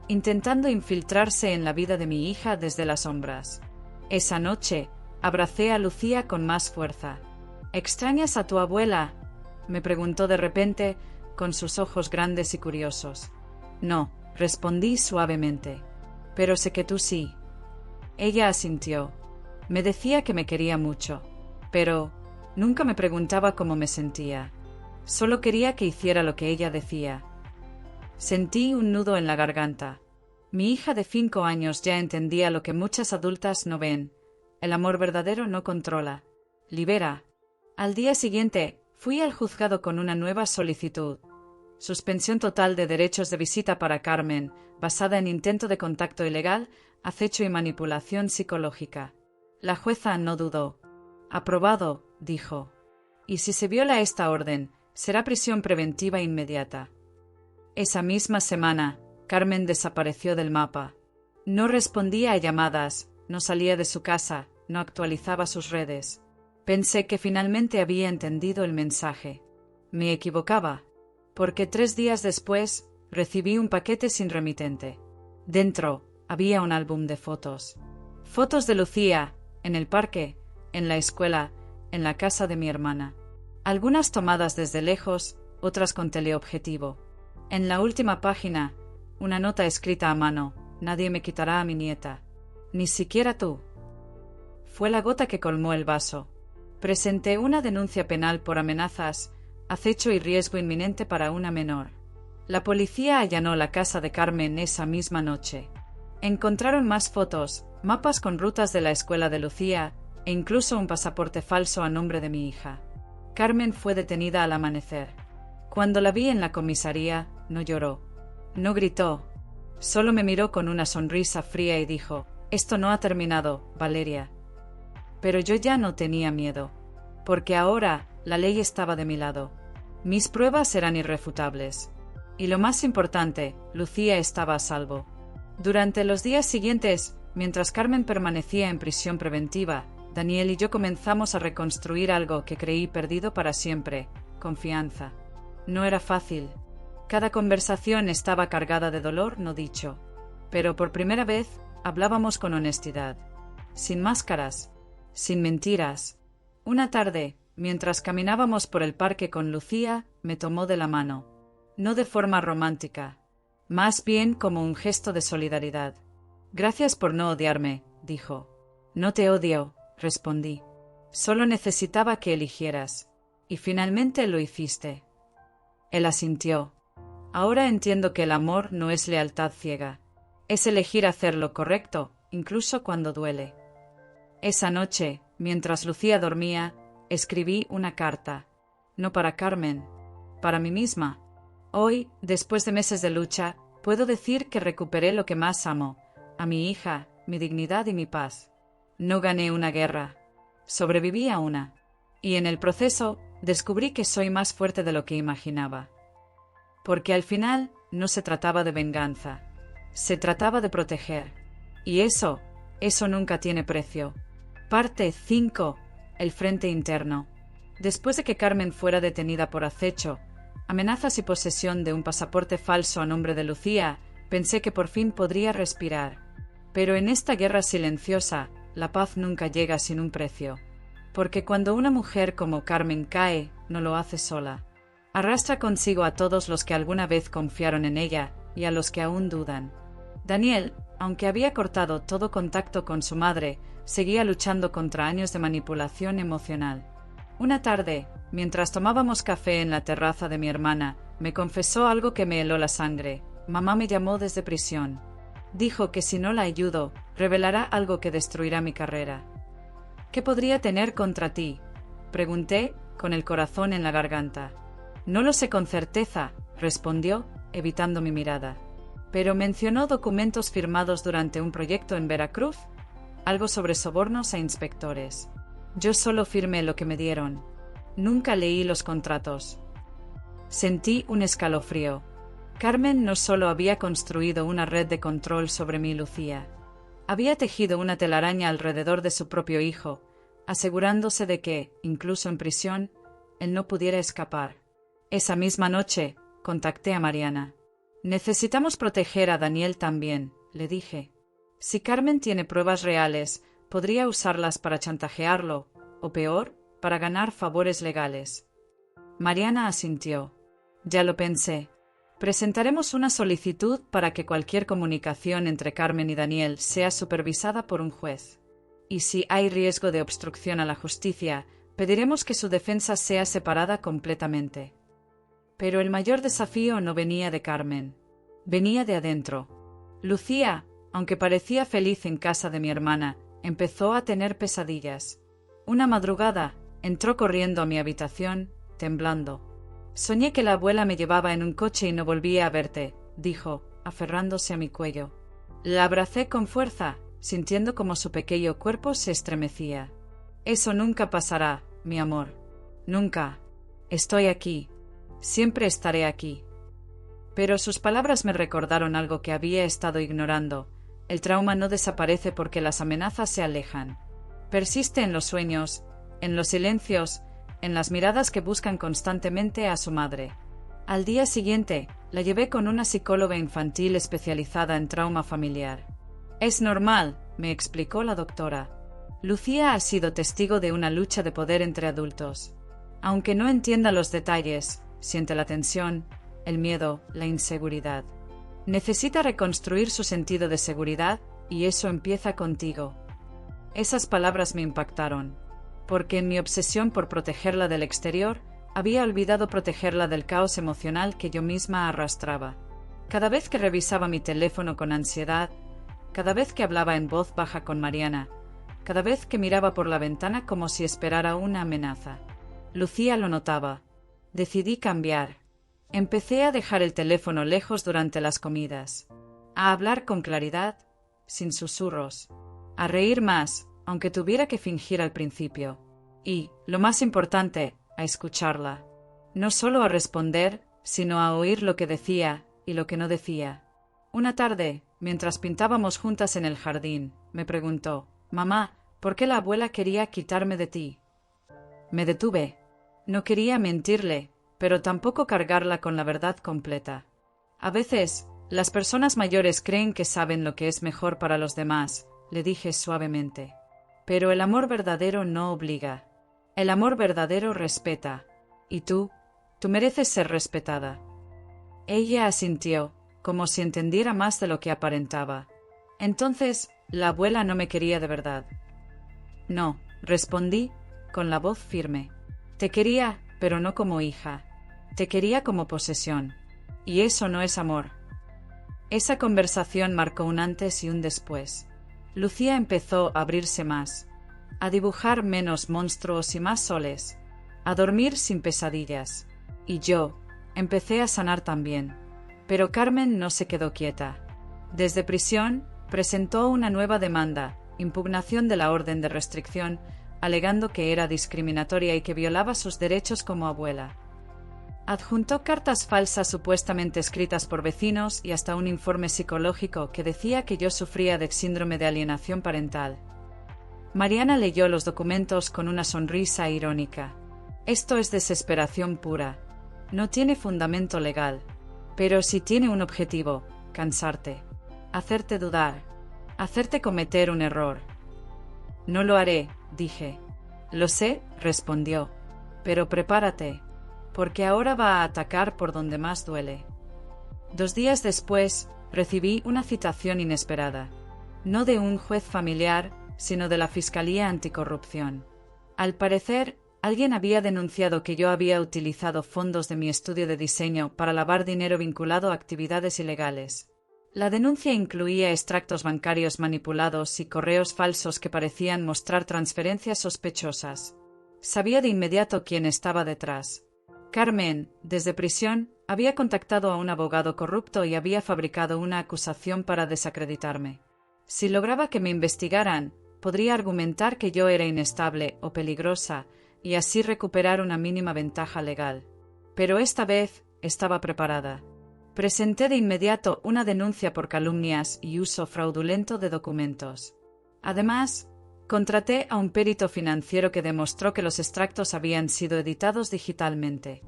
intentando infiltrarse en la vida de mi hija desde las sombras. Esa noche, abracé a Lucía con más fuerza. ¿Extrañas a tu abuela?, me preguntó de repente, con sus ojos grandes y curiosos. No, respondí suavemente. Pero sé que tú sí. Ella asintió. Me decía que me quería mucho, pero nunca me preguntaba cómo me sentía. Solo quería que hiciera lo que ella decía. Sentí un nudo en la garganta. Mi hija de 5 años ya entendía lo que muchas adultas no ven. El amor verdadero no controla, libera. Al día siguiente, fui al juzgado con una nueva solicitud. Suspensión total de derechos de visita para Carmen, basada en intento de contacto ilegal, acecho y manipulación psicológica. La jueza no dudó. Aprobado, dijo. Y si se viola esta orden, será prisión preventiva inmediata. Esa misma semana, Carmen desapareció del mapa. No respondía a llamadas, no salía de su casa, no actualizaba sus redes. Pensé que finalmente había entendido el mensaje. Me equivocaba, porque 3 días después recibí un paquete sin remitente. Dentro había un álbum de fotos. Fotos de Lucía, en el parque, en la escuela, en la casa de mi hermana. Algunas tomadas desde lejos, otras con teleobjetivo. En la última página, una nota escrita a mano: nadie me quitará a mi nieta. Ni siquiera tú. Fue la gota que colmó el vaso. Presenté una denuncia penal por amenazas, acecho y riesgo inminente para una menor. La policía allanó la casa de Carmen esa misma noche. Encontraron más fotos, mapas con rutas de la escuela de Lucía, e incluso un pasaporte falso a nombre de mi hija. Carmen fue detenida al amanecer. Cuando la vi en la comisaría, no lloró. No gritó. Solo me miró con una sonrisa fría y dijo: «Esto no ha terminado, Valeria». Pero yo ya no tenía miedo. Porque ahora la ley estaba de mi lado. Mis pruebas eran irrefutables. Y lo más importante, Lucía estaba a salvo. Durante los días siguientes, mientras Carmen permanecía en prisión preventiva, Daniel y yo comenzamos a reconstruir algo que creí perdido para siempre: confianza. No era fácil. Cada conversación estaba cargada de dolor no dicho. Pero por primera vez hablábamos con honestidad. Sin máscaras. Sin mentiras. Una tarde, mientras caminábamos por el parque con Lucía, me tomó de la mano. No de forma romántica. Más bien como un gesto de solidaridad. «Gracias por no odiarme», dijo. «No te odio», respondí. «Solo necesitaba que eligieras. Y finalmente lo hiciste». Él asintió. «Ahora entiendo que el amor no es lealtad ciega. Es elegir hacer lo correcto, incluso cuando duele». Esa noche, mientras Lucía dormía, escribí una carta. No para Carmen, para mí misma. Hoy, después de meses de lucha, puedo decir que recuperé lo que más amo: a mi hija, mi dignidad y mi paz. No gané una guerra. Sobreviví a una. Y en el proceso, descubrí que soy más fuerte de lo que imaginaba. Porque al final, no se trataba de venganza. Se trataba de proteger. Y eso nunca tiene precio. Parte 5. El frente interno. Después de que Carmen fuera detenida por acecho, amenazas y posesión de un pasaporte falso a nombre de Lucía, pensé que por fin podría respirar. Pero en esta guerra silenciosa, la paz nunca llega sin un precio. Porque cuando una mujer como Carmen cae, no lo hace sola. Arrastra consigo a todos los que alguna vez confiaron en ella y a los que aún dudan. Daniel, aunque había cortado todo contacto con su madre, seguía luchando contra años de manipulación emocional. Una tarde, mientras tomábamos café en la terraza de mi hermana, me confesó algo que me heló la sangre. Mamá me llamó desde prisión. Dijo que si no la ayudo, revelará algo que destruirá mi carrera. «¿Qué podría tener contra ti?», pregunté, con el corazón en la garganta. «No lo sé con certeza», respondió, evitando mi mirada. «Pero mencionó documentos firmados durante un proyecto en Veracruz, algo sobre sobornos a inspectores. Yo solo firmé lo que me dieron. Nunca leí los contratos». Sentí un escalofrío. Carmen no solo había construido una red de control sobre mi Lucía. Había tejido una telaraña alrededor de su propio hijo, asegurándose de que, incluso en prisión, él no pudiera escapar. Esa misma noche, contacté a Mariana. «Necesitamos proteger a Daniel también», le dije. «Si Carmen tiene pruebas reales, podría usarlas para chantajearlo, o peor, para ganar favores legales». Mariana asintió. «Ya lo pensé. Presentaremos una solicitud para que cualquier comunicación entre Carmen y Daniel sea supervisada por un juez. Y si hay riesgo de obstrucción a la justicia, pediremos que su defensa sea separada completamente». Pero el mayor desafío no venía de Carmen. Venía de adentro. Lucía, aunque parecía feliz en casa de mi hermana, empezó a tener pesadillas. Una madrugada, entró corriendo a mi habitación, temblando. «Soñé que la abuela me llevaba en un coche y no volvía a verte», dijo, aferrándose a mi cuello. La abracé con fuerza, sintiendo como su pequeño cuerpo se estremecía. «Eso nunca pasará, mi amor. Nunca. Estoy aquí. Siempre estaré aquí». Pero sus palabras me recordaron algo que había estado ignorando. El trauma no desaparece porque las amenazas se alejan. Persiste en los sueños, en los silencios, en las miradas que buscan constantemente a su madre. Al día siguiente, la llevé con una psicóloga infantil especializada en trauma familiar. «Es normal», me explicó la doctora. «Lucía ha sido testigo de una lucha de poder entre adultos. Aunque no entienda los detalles, siente la tensión, el miedo, la inseguridad. Necesita reconstruir su sentido de seguridad y eso empieza contigo. Esas palabras me impactaron, porque en mi obsesión por protegerla del exterior, había olvidado protegerla del caos emocional que yo misma arrastraba. Cada vez que revisaba mi teléfono con ansiedad, cada vez que hablaba en voz baja con Mariana, cada vez que miraba por la ventana como si esperara una amenaza. Lucía lo notaba. Decidí cambiar. Empecé a dejar el teléfono lejos durante las comidas, a hablar con claridad, sin susurros, a reír más, aunque tuviera que fingir al principio, y, lo más importante, a escucharla. No solo a responder, sino a oír lo que decía y lo que no decía. Una tarde, mientras pintábamos juntas en el jardín, me preguntó: «Mamá, ¿por qué la abuela quería quitarme de ti?» Me detuve. No quería mentirle, pero tampoco cargarla con la verdad completa. A veces, las personas mayores creen que saben lo que es mejor para los demás, le dije suavemente. Pero el amor verdadero no obliga. El amor verdadero respeta. Y tú mereces ser respetada. Ella asintió, como si entendiera más de lo que aparentaba. Entonces, la abuela no me quería de verdad. No, respondí, con la voz firme. Te quería, pero no como hija. Te quería como posesión. Y eso no es amor. Esa conversación marcó un antes y un después. Lucía empezó a abrirse más, a dibujar menos monstruos y más soles, a dormir sin pesadillas. Y yo empecé a sanar también. Pero Carmen no se quedó quieta. Desde prisión, presentó una nueva demanda, impugnación de la orden de restricción, alegando que era discriminatoria y que violaba sus derechos como abuela. Adjuntó cartas falsas supuestamente escritas por vecinos y hasta un informe psicológico que decía que yo sufría de síndrome de alienación parental. Mariana leyó los documentos con una sonrisa irónica. Esto es desesperación pura. No tiene fundamento legal, pero sí tiene un objetivo: cansarte, hacerte dudar, hacerte cometer un error. No lo haré, dije. Lo sé, respondió, pero prepárate, porque ahora va a atacar por donde más duele. 2 días después, recibí una citación inesperada, no de un juez familiar, sino de la Fiscalía Anticorrupción. Al parecer, alguien había denunciado que yo había utilizado fondos de mi estudio de diseño para lavar dinero vinculado a actividades ilegales. La denuncia incluía extractos bancarios manipulados y correos falsos que parecían mostrar transferencias sospechosas. Sabía de inmediato quién estaba detrás. Carmen, desde prisión, había contactado a un abogado corrupto y había fabricado una acusación para desacreditarme. Si lograba que me investigaran, podría argumentar que yo era inestable o peligrosa y así recuperar una mínima ventaja legal. Pero esta vez estaba preparada. Presenté de inmediato una denuncia por calumnias y uso fraudulento de documentos. Además, contraté a un perito financiero que demostró que los extractos habían sido editados digitalmente.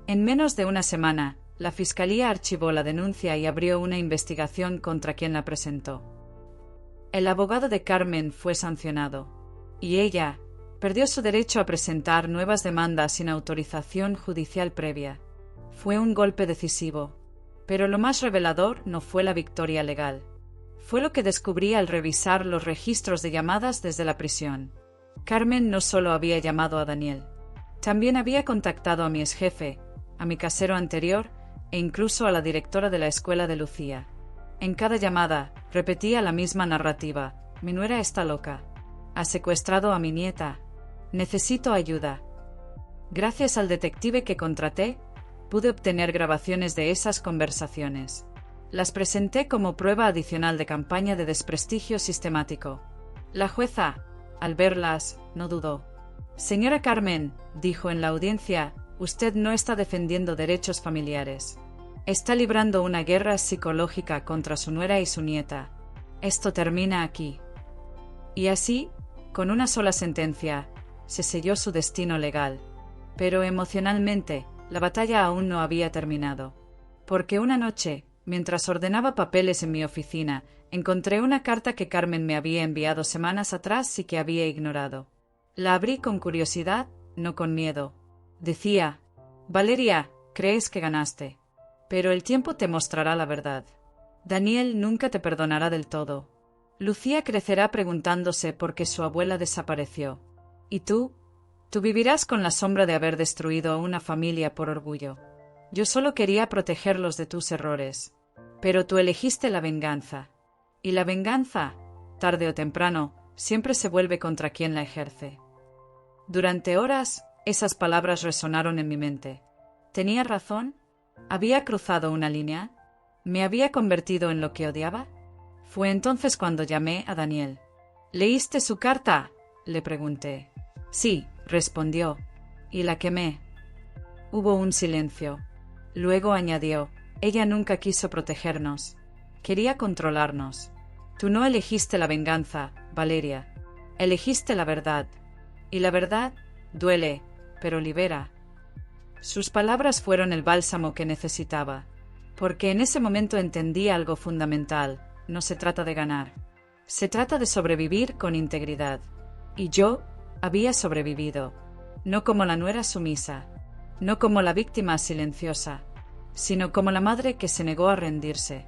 En menos de una semana, la Fiscalía archivó la denuncia y abrió una investigación contra quien la presentó. El abogado de Carmen fue sancionado, y ella perdió su derecho a presentar nuevas demandas sin autorización judicial previa. Fue un golpe decisivo, pero lo más revelador no fue la victoria legal. Fue lo que descubrí al revisar los registros de llamadas desde la prisión. Carmen no solo había llamado a Daniel, también había contactado a mi exjefe, a mi casero anterior e incluso a la directora de la escuela de Lucía. En cada llamada, repetía la misma narrativa: mi nuera está loca, ha secuestrado a mi nieta, necesito ayuda. Gracias al detective que contraté, pude obtener grabaciones de esas conversaciones. Las presenté como prueba adicional de campaña de desprestigio sistemático. La jueza, al verlas, no dudó. «Señora Carmen», dijo en la audiencia, «usted no está defendiendo derechos familiares. Está librando una guerra psicológica contra su nuera y su nieta. Esto termina aquí». Y así, con una sola sentencia, se selló su destino legal. Pero emocionalmente, la batalla aún no había terminado. Porque una noche, mientras ordenaba papeles en mi oficina, encontré una carta que Carmen me había enviado semanas atrás y que había ignorado. La abrí con curiosidad, no con miedo. Decía: Valeria, crees que ganaste. Pero el tiempo te mostrará la verdad. Daniel nunca te perdonará del todo. Lucía crecerá preguntándose por qué su abuela desapareció. ¿Y tú? Tú vivirás con la sombra de haber destruido a una familia por orgullo. Yo solo quería protegerlos de tus errores. Pero tú elegiste la venganza. Y la venganza, tarde o temprano, siempre se vuelve contra quien la ejerce. Durante horas, esas palabras resonaron en mi mente. ¿Tenía razón? ¿Había cruzado una línea? ¿Me había convertido en lo que odiaba? Fue entonces cuando llamé a Daniel. ¿Leíste su carta?, le pregunté. Sí, respondió, y la quemé. Hubo un silencio. Luego añadió: ella nunca quiso protegernos. Quería controlarnos. Tú no elegiste la venganza, Valeria. Elegiste la verdad. Y la verdad duele, pero libera. Sus palabras fueron el bálsamo que necesitaba, porque en ese momento entendí algo fundamental: no se trata de ganar. Se trata de sobrevivir con integridad. Y yo había sobrevivido, no como la nuera sumisa, no como la víctima silenciosa, sino como la madre que se negó a rendirse,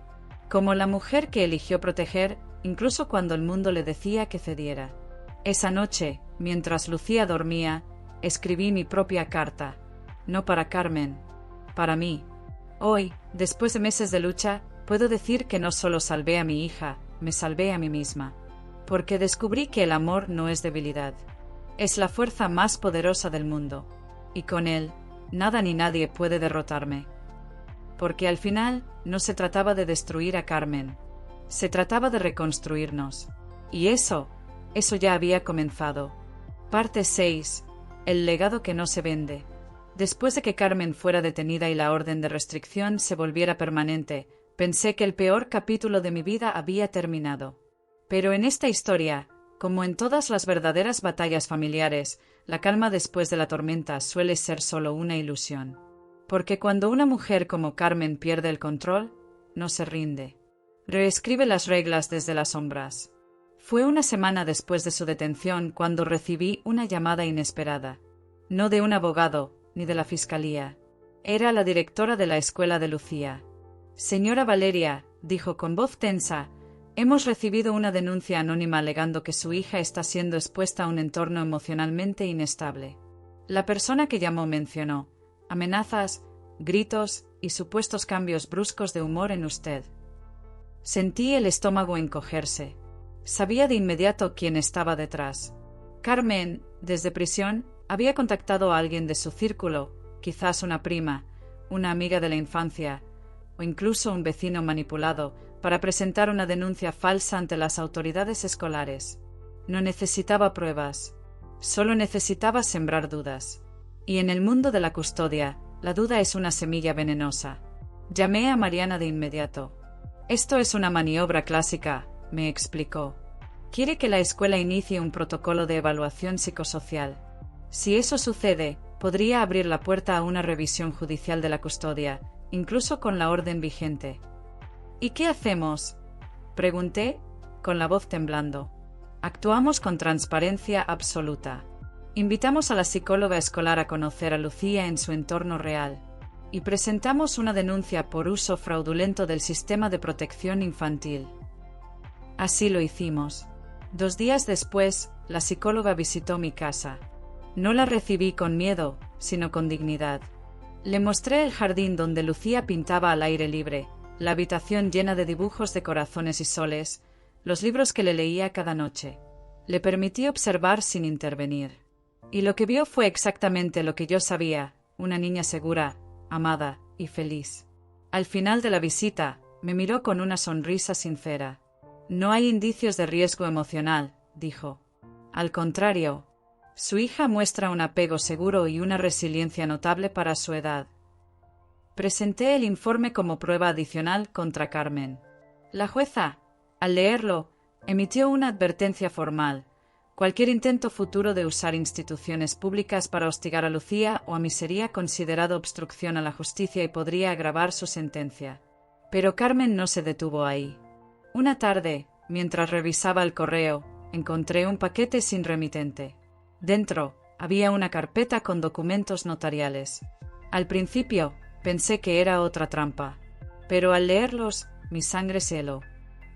como la mujer que eligió proteger incluso cuando el mundo le decía que cediera. Esa noche, mientras Lucía dormía, escribí mi propia carta, no para Carmen, para mí. Hoy, después de meses de lucha, puedo decir que no solo salvé a mi hija, me salvé a mí misma, porque descubrí que el amor no es debilidad. Es la fuerza más poderosa del mundo, y con él, nada ni nadie puede derrotarme. Porque al final, no se trataba de destruir a Carmen, se trataba de reconstruirnos. Y eso ya había comenzado. Parte 6. El legado que no se vende. Después de que Carmen fuera detenida y la orden de restricción se volviera permanente, pensé que el peor capítulo de mi vida había terminado. Pero en esta historia, como en todas las verdaderas batallas familiares, la calma después de la tormenta suele ser solo una ilusión. Porque cuando una mujer como Carmen pierde el control, no se rinde. Reescribe las reglas desde las sombras. Fue una semana después de su detención cuando recibí una llamada inesperada. No de un abogado, ni de la fiscalía. Era la directora de la escuela de Lucía. Señora Valeria, dijo con voz tensa, hemos recibido una denuncia anónima alegando que su hija está siendo expuesta a un entorno emocionalmente inestable. La persona que llamó mencionó amenazas, gritos y supuestos cambios bruscos de humor en usted. Sentí el estómago encogerse. Sabía de inmediato quién estaba detrás. Carmen, desde prisión, había contactado a alguien de su círculo, quizás una prima, una amiga de la infancia, o incluso un vecino manipulado, para presentar una denuncia falsa ante las autoridades escolares. No necesitaba pruebas, solo necesitaba sembrar dudas. Y en el mundo de la custodia, la duda es una semilla venenosa. Llamé a Mariana de inmediato. Esto es una maniobra clásica, me explicó. Quiere que la escuela inicie un protocolo de evaluación psicosocial. Si eso sucede, podría abrir la puerta a una revisión judicial de la custodia, incluso con la orden vigente. ¿Y qué hacemos?, pregunté, con la voz temblando. Actuamos con transparencia absoluta. Invitamos a la psicóloga escolar a conocer a Lucía en su entorno real, y presentamos una denuncia por uso fraudulento del sistema de protección infantil. Así lo hicimos. 2 días después, la psicóloga visitó mi casa. No la recibí con miedo, sino con dignidad. Le mostré el jardín donde Lucía pintaba al aire libre, la habitación llena de dibujos de corazones y soles, los libros que le leía cada noche. Le permití observar sin intervenir. Y lo que vio fue exactamente lo que yo sabía: una niña segura, amada y feliz. Al final de la visita, me miró con una sonrisa sincera. No hay indicios de riesgo emocional, dijo. Al contrario, su hija muestra un apego seguro y una resiliencia notable para su edad. Presenté el informe como prueba adicional contra Carmen. La jueza, al leerlo, emitió una advertencia formal. Cualquier intento futuro de usar instituciones públicas para hostigar a Lucía o a mí sería considerado obstrucción a la justicia y podría agravar su sentencia. Pero Carmen no se detuvo ahí. Una tarde, mientras revisaba el correo, encontré un paquete sin remitente. Dentro, Había una carpeta con documentos notariales. Al principio, pensé que era otra trampa. Pero al leerlos, mi sangre se heló.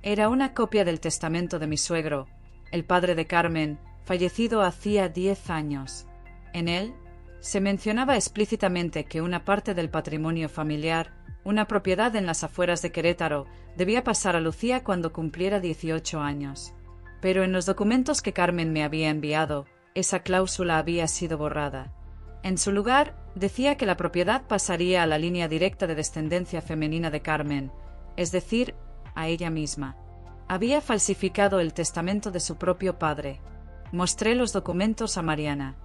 Era una copia del testamento de mi suegro, el padre de Carmen, fallecido hacía 10 años. En él, se mencionaba explícitamente que una parte del patrimonio familiar, una propiedad en las afueras de Querétaro, debía pasar a Lucía cuando cumpliera 18 años. Pero en los documentos que Carmen me había enviado, esa cláusula había sido borrada. En su lugar, decía que la propiedad pasaría a la línea directa de descendencia femenina de Carmen, es decir, a ella misma. Había falsificado el testamento de su propio padre. Mostré los documentos a Mariana.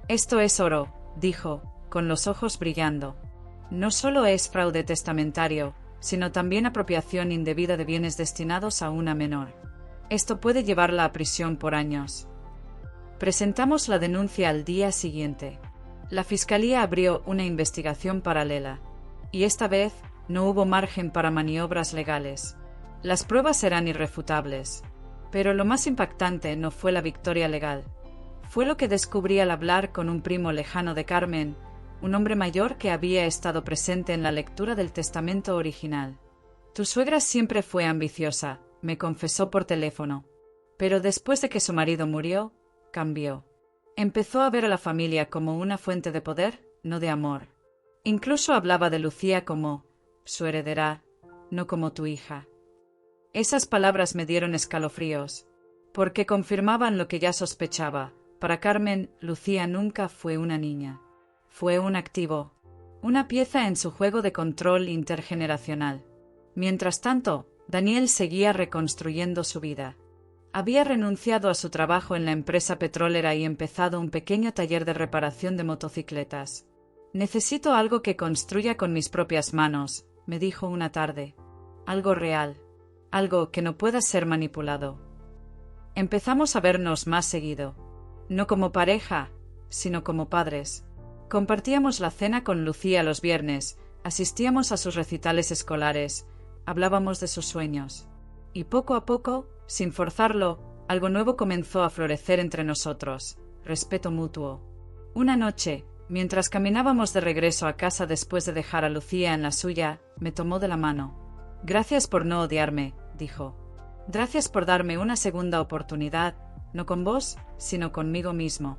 «Esto es oro», dijo, con los ojos brillando. «No solo es fraude testamentario, sino también apropiación indebida de bienes destinados a una menor. Esto puede llevarla a prisión por años». Presentamos la denuncia al día siguiente. La Fiscalía abrió una investigación paralela. Y esta vez no hubo margen para maniobras legales. Las pruebas eran irrefutables. Pero lo más impactante no fue la victoria legal. Fue lo que descubrí al hablar con un primo lejano de Carmen, un hombre mayor que había estado presente en la lectura del testamento original. «Tu suegra siempre fue ambiciosa», me confesó por teléfono. Pero después de que su marido murió, cambió. Empezó a ver a la familia como una fuente de poder, no de amor. Incluso hablaba de Lucía como su heredera, no como tu hija. Esas palabras me dieron escalofríos, porque confirmaban lo que ya sospechaba. Para Carmen, Lucía nunca fue una niña. Fue un activo, una pieza en su juego de control intergeneracional. Mientras tanto, Daniel seguía reconstruyendo su vida. Había renunciado a su trabajo en la empresa petrolera y empezado un pequeño taller de reparación de motocicletas. «Necesito algo que construya con mis propias manos», me dijo una tarde. «Algo real. Algo que no pueda ser manipulado». Empezamos a vernos más seguido. No como pareja, sino como padres. Compartíamos la cena con Lucía los viernes, asistíamos a sus recitales escolares, hablábamos de sus sueños. Y poco a poco, sin forzarlo, algo nuevo comenzó a florecer entre nosotros, respeto mutuo. Una noche, mientras caminábamos de regreso a casa después de dejar a Lucía en la suya, me tomó de la mano. «Gracias por no odiarme», dijo. «Gracias por darme una segunda oportunidad, no con vos, sino conmigo mismo».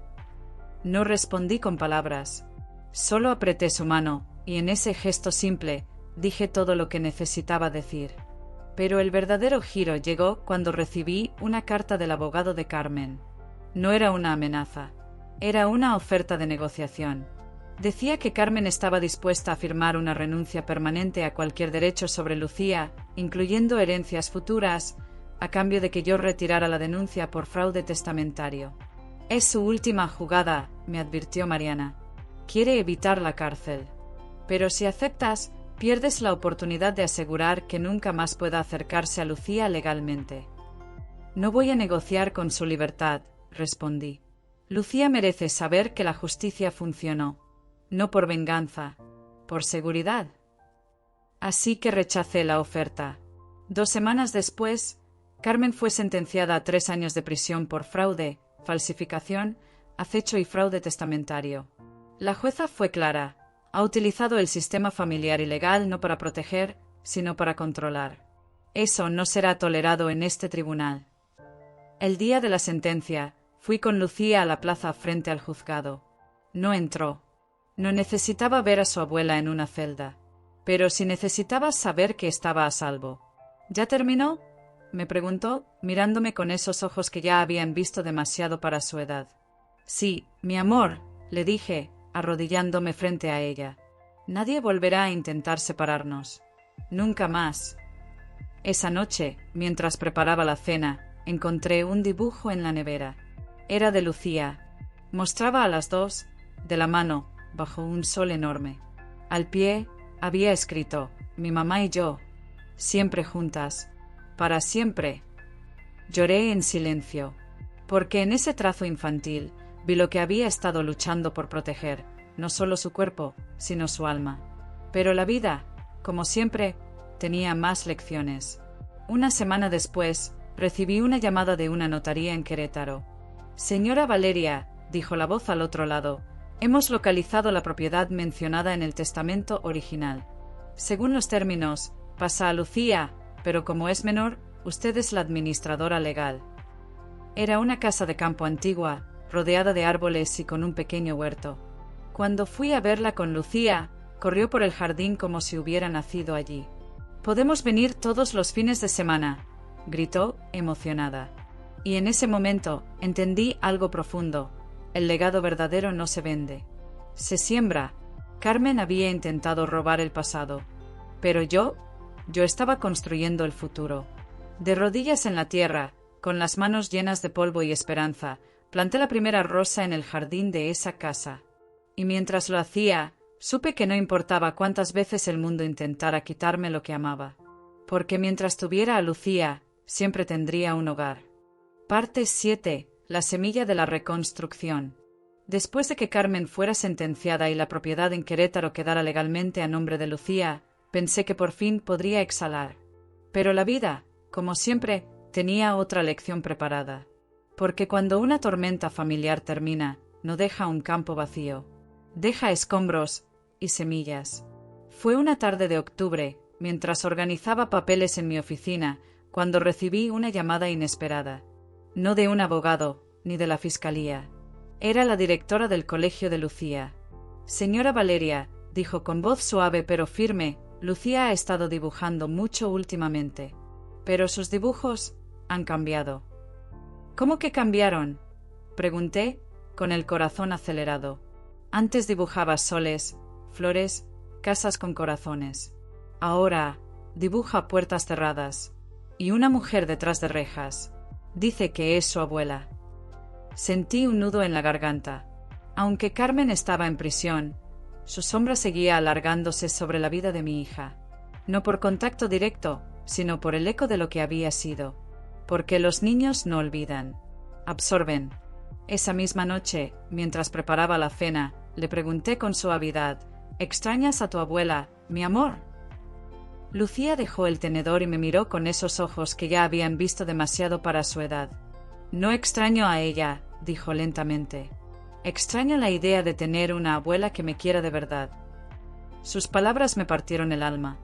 No respondí con palabras. Solo apreté su mano, y en ese gesto simple, dije todo lo que necesitaba decir. Pero el verdadero giro llegó cuando recibí una carta del abogado de Carmen. No era una amenaza. Era una oferta de negociación. Decía que Carmen estaba dispuesta a firmar una renuncia permanente a cualquier derecho sobre Lucía, incluyendo herencias futuras, a cambio de que yo retirara la denuncia por fraude testamentario. «Es su última jugada», me advirtió Mariana. «Quiere evitar la cárcel. Pero si aceptas, pierdes la oportunidad de asegurar que nunca más pueda acercarse a Lucía legalmente». «No voy a negociar con su libertad», respondí. «Lucía merece saber que la justicia funcionó. No por venganza, por seguridad». Así que rechacé la oferta. 2 semanas después, Carmen fue sentenciada a 3 años de prisión por fraude, falsificación, acecho y fraude testamentario. La jueza fue clara. Ha utilizado el sistema familiar y legal no para proteger, sino para controlar. Eso no será tolerado en este tribunal. El día de la sentencia, fui con Lucía a la plaza frente al juzgado. No entró. No necesitaba ver a su abuela en una celda. Pero sí necesitaba saber que estaba a salvo. ¿Ya terminó?, me preguntó, mirándome con esos ojos que ya habían visto demasiado para su edad. «Sí, mi amor», le dije, arrodillándome frente a ella. «Nadie volverá a intentar separarnos. Nunca más». Esa noche, mientras preparaba la cena, encontré un dibujo en la nevera. Era de Lucía. Mostraba a las dos, de la mano, bajo un sol enorme. Al pie, había escrito, «Mi mamá y yo, siempre juntas, para siempre». Lloré en silencio, porque en ese trazo infantil vi lo que había estado luchando por proteger, no solo su cuerpo, sino su alma. Pero la vida, como siempre, tenía más lecciones. Una semana después, recibí una llamada de una notaría en Querétaro. «Señora Valeria», dijo la voz al otro lado. Hemos localizado la propiedad mencionada en el testamento original. Según los términos, pasa a Lucía, pero como es menor, usted es la administradora legal. Era una casa de campo antigua, rodeada de árboles y con un pequeño huerto. Cuando fui a verla con Lucía, corrió por el jardín como si hubiera nacido allí. «Podemos venir todos los fines de semana», gritó, emocionada. Y en ese momento entendí algo profundo. El legado verdadero no se vende. Se siembra. Carmen había intentado robar el pasado. Pero yo estaba construyendo el futuro. De rodillas en la tierra, con las manos llenas de polvo y esperanza, planté la primera rosa en el jardín de esa casa. Y mientras lo hacía, supe que no importaba cuántas veces el mundo intentara quitarme lo que amaba. Porque mientras tuviera a Lucía, siempre tendría un hogar. Parte 7. La semilla de la reconstrucción. Después de que Carmen fuera sentenciada y la propiedad en Querétaro quedara legalmente a nombre de Lucía, pensé que por fin podría exhalar. Pero la vida, como siempre, tenía otra lección preparada. Porque cuando una tormenta familiar termina, no deja un campo vacío. Deja escombros y semillas. Fue una tarde de octubre, mientras organizaba papeles en mi oficina, cuando recibí una llamada inesperada. No de un abogado, ni de la fiscalía. Era la directora del colegio de Lucía. «Señora Valeria», dijo con voz suave pero firme, «Lucía ha estado dibujando mucho últimamente. Pero sus dibujos han cambiado». «¿Cómo que cambiaron?», pregunté, con el corazón acelerado. Antes dibujaba soles, flores, casas con corazones. Ahora dibuja puertas cerradas y una mujer detrás de rejas. Dice que es su abuela. Sentí un nudo en la garganta. Aunque Carmen estaba en prisión, su sombra seguía alargándose sobre la vida de mi hija. No por contacto directo, sino por el eco de lo que había sido. Porque los niños no olvidan. Absorben. Esa misma noche, mientras preparaba la cena, le pregunté con suavidad: «¿Extrañas a tu abuela, mi amor?». Lucía dejó el tenedor y me miró con esos ojos que ya habían visto demasiado para su edad. «No extraño a ella», dijo lentamente. «Extraño la idea de tener una abuela que me quiera de verdad». Sus palabras me partieron el alma,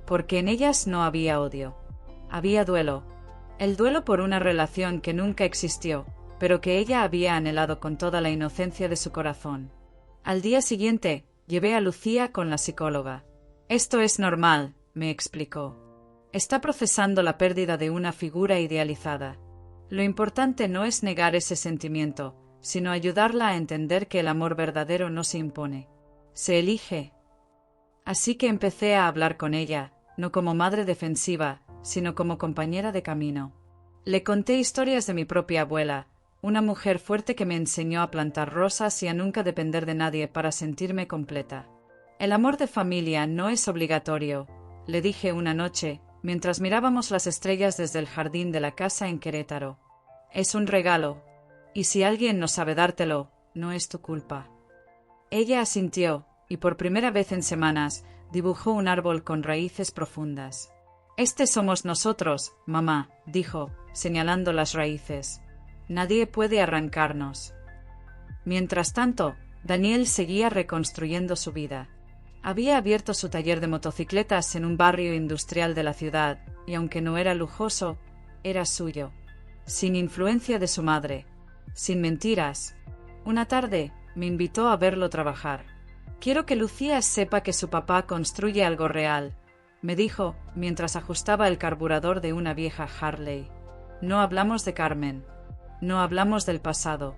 porque en ellas no había odio. Había duelo. El duelo por una relación que nunca existió, pero que ella había anhelado con toda la inocencia de su corazón. Al día siguiente, llevé a Lucía con la psicóloga. «Esto es normal», me explicó. «Está procesando la pérdida de una figura idealizada. Lo importante no es negar ese sentimiento, sino ayudarla a entender que el amor verdadero no se impone. Se elige». Así que empecé a hablar con ella, no como madre defensiva, sino como compañera de camino. Le conté historias de mi propia abuela, una mujer fuerte que me enseñó a plantar rosas y a nunca depender de nadie para sentirme completa. «El amor de familia no es obligatorio», le dije una noche, mientras mirábamos las estrellas desde el jardín de la casa en Querétaro. «Es un regalo, y si alguien no sabe dártelo, no es tu culpa». Ella asintió, y por primera vez en semanas, dibujó un árbol con raíces profundas. «Este somos nosotros, mamá», dijo, señalando las raíces. «Nadie puede arrancarnos». Mientras tanto, Daniel seguía reconstruyendo su vida. Había abierto su taller de motocicletas en un barrio industrial de la ciudad, y aunque no era lujoso, era suyo. Sin influencia de su madre. Sin mentiras. Una tarde, me invitó a verlo trabajar. «Quiero que Lucía sepa que su papá construye algo real», me dijo, mientras ajustaba el carburador de una vieja Harley. «No hablamos de Carmen. No hablamos del pasado.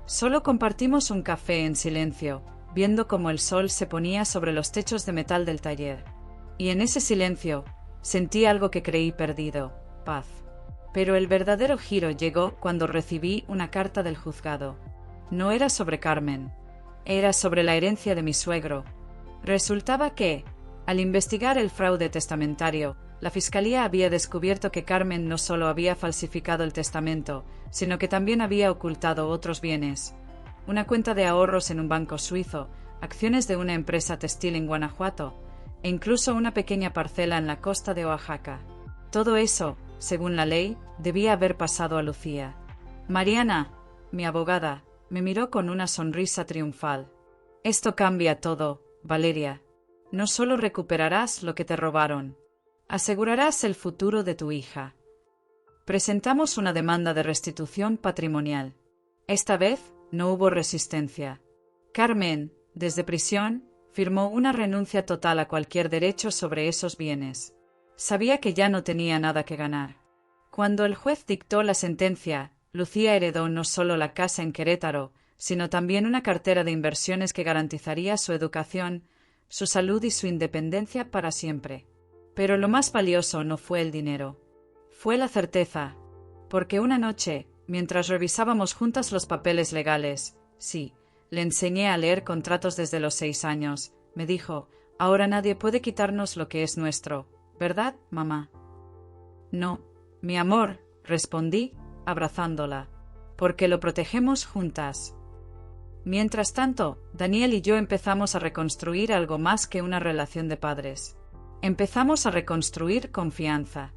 Solo compartimos un café en silencio, viendo cómo el sol se ponía sobre los techos de metal del taller. Y en ese silencio, sentí algo que creí perdido: paz. Pero el verdadero giro llegó cuando recibí una carta del juzgado. No era sobre Carmen. Era sobre la herencia de mi suegro. Resultaba que, al investigar el fraude testamentario, la fiscalía había descubierto que Carmen no solo había falsificado el testamento, sino que también había ocultado otros bienes: una cuenta de ahorros en un banco suizo, acciones de una empresa textil en Guanajuato, e incluso una pequeña parcela en la costa de Oaxaca. Todo eso, según la ley, debía haber pasado a Lucía. Mariana, mi abogada, Me miró con una sonrisa triunfal. Esto cambia todo, Valeria. No solo recuperarás lo que te robaron, asegurarás el futuro de tu hija. Presentamos una demanda de restitución patrimonial. Esta vez no hubo resistencia. Carmen, desde prisión, firmó una renuncia total a cualquier derecho sobre esos bienes. Sabía que ya no tenía nada que ganar. Cuando el juez dictó la sentencia, Lucía heredó no solo la casa en Querétaro, sino también una cartera de inversiones que garantizaría su educación, su salud y su independencia para siempre. Pero lo más valioso no fue el dinero. Fue la certeza, porque una noche, mientras revisábamos juntas los papeles legales, sí, le enseñé a leer contratos desde los 6 años, me dijo, ahora nadie puede quitarnos lo que es nuestro, ¿verdad, mamá? No, mi amor, respondí, abrazándola, porque lo protegemos juntas. Mientras tanto, Daniel y yo empezamos a reconstruir algo más que una relación de padres. Empezamos a reconstruir confianza.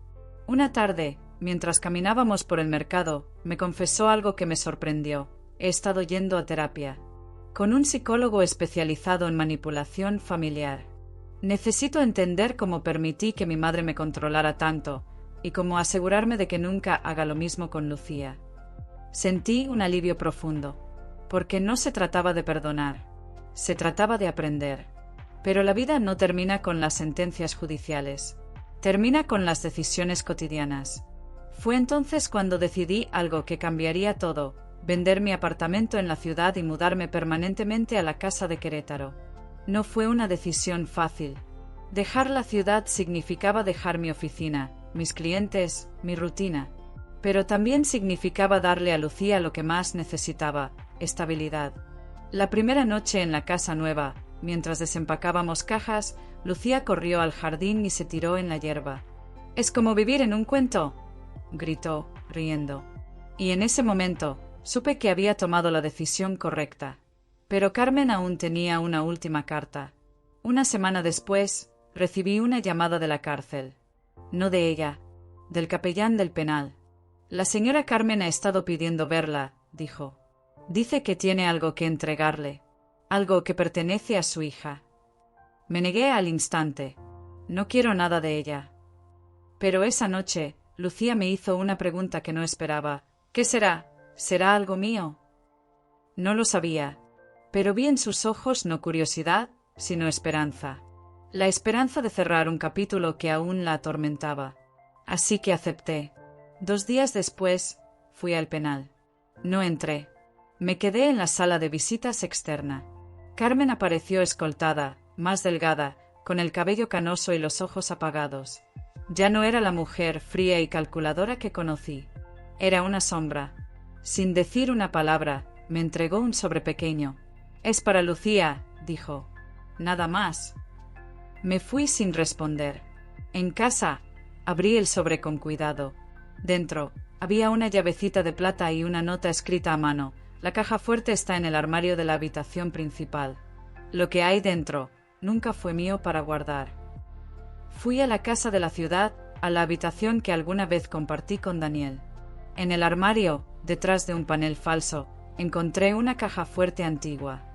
Una tarde, mientras caminábamos por el mercado, me confesó algo que me sorprendió. He estado yendo a terapia. Con un psicólogo especializado en manipulación familiar. Necesito entender cómo permití que mi madre me controlara tanto, y cómo asegurarme de que nunca haga lo mismo con Lucía. Sentí un alivio profundo, porque no se trataba de perdonar, se trataba de aprender. Pero la vida no termina con las sentencias judiciales. Termina con las decisiones cotidianas. Fue entonces cuando decidí algo que cambiaría todo, vender mi apartamento en la ciudad y mudarme permanentemente a la casa de Querétaro. No fue una decisión fácil. Dejar la ciudad significaba dejar mi oficina, mis clientes, mi rutina. Pero también significaba darle a Lucía lo que más necesitaba, estabilidad. La primera noche en la casa nueva, mientras desempacábamos cajas, Lucía corrió al jardín y se tiró en la hierba. «Es como vivir en un cuento», gritó, riendo. Y en ese momento, supe que había tomado la decisión correcta. Pero Carmen aún tenía una última carta. Una semana después, recibí una llamada de la cárcel. No de ella, del capellán del penal. «La señora Carmen ha estado pidiendo verla», dijo. «Dice que tiene algo que entregarle, algo que pertenece a su hija». Me negué al instante. No quiero nada de ella. Pero esa noche, Lucía me hizo una pregunta que no esperaba. «¿Qué será? ¿Será algo mío?» No lo sabía, pero vi en sus ojos no curiosidad, sino esperanza. La esperanza de cerrar un capítulo que aún la atormentaba. Así que acepté. 2 días después, fui al penal. No entré. Me quedé en la sala de visitas externa. Carmen apareció escoltada, más delgada, con el cabello canoso y los ojos apagados. Ya no era la mujer fría y calculadora que conocí. Era una sombra. Sin decir una palabra, me entregó un sobre pequeño. «Es para Lucía», dijo. «Nada más». Me fui sin responder. En casa, abrí el sobre con cuidado. Dentro, había una llavecita de plata y una nota escrita a mano. «La caja fuerte está en el armario de la habitación principal. Lo que hay dentro nunca fue mío para guardar». Fui a la casa de la ciudad, a la habitación que alguna vez compartí con Daniel. En el armario, detrás de un panel falso, encontré una caja fuerte antigua.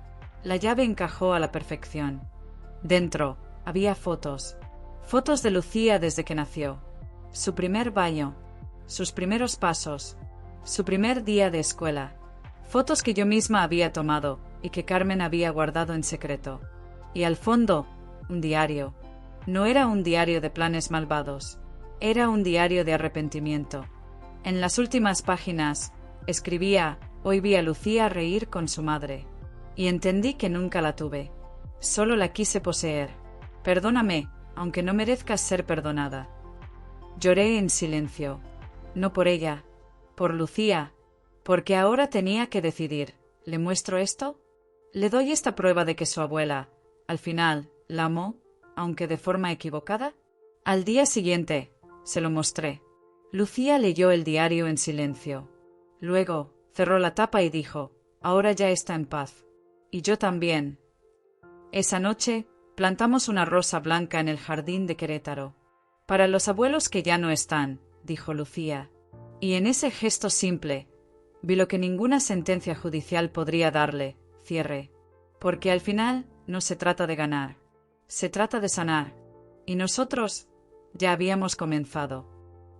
La llave encajó a la perfección. Dentro, había fotos. Fotos de Lucía desde que nació. Su primer baño. Sus primeros pasos. Su primer día de escuela. Fotos que yo misma había tomado y que Carmen había guardado en secreto. Y al fondo, un diario. No era un diario de planes malvados. Era un diario de arrepentimiento. En las últimas páginas, escribía: «Hoy vi a Lucía reír con su madre. Y entendí que nunca la tuve. Solo la quise poseer. Perdóname, aunque no merezcas ser perdonada». Lloré en silencio. No por ella, por Lucía, porque ahora tenía que decidir. ¿Le muestro esto? ¿Le doy esta prueba de que su abuela, al final, la amó, aunque de forma equivocada? Al día siguiente, se lo mostré. Lucía leyó el diario en silencio. Luego, cerró la tapa y dijo: «Ahora ya está en paz. Y yo también». Esa noche, plantamos una rosa blanca en el jardín de Querétaro. «Para los abuelos que ya no están», dijo Lucía. Y en ese gesto simple, Vi lo que ninguna sentencia judicial podría darle, cierre. Porque al final no se trata de ganar, se trata de sanar. Y nosotros ya habíamos comenzado.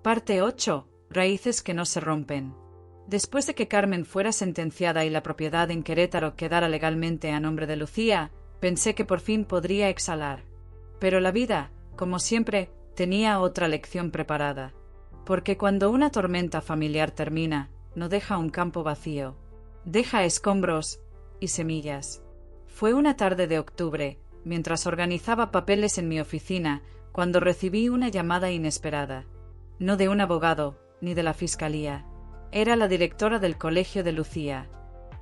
Parte 8. Raíces que no se rompen. Después de que Carmen fuera sentenciada y la propiedad en Querétaro quedara legalmente a nombre de Lucía, pensé que por fin podría exhalar. Pero la vida, como siempre, tenía otra lección preparada. Porque cuando una tormenta familiar termina, no deja un campo vacío, deja escombros y semillas. Fue una tarde de octubre, mientras organizaba papeles en mi oficina, cuando recibí una llamada inesperada. No de un abogado, ni de la fiscalía. Era la directora del colegio de Lucía.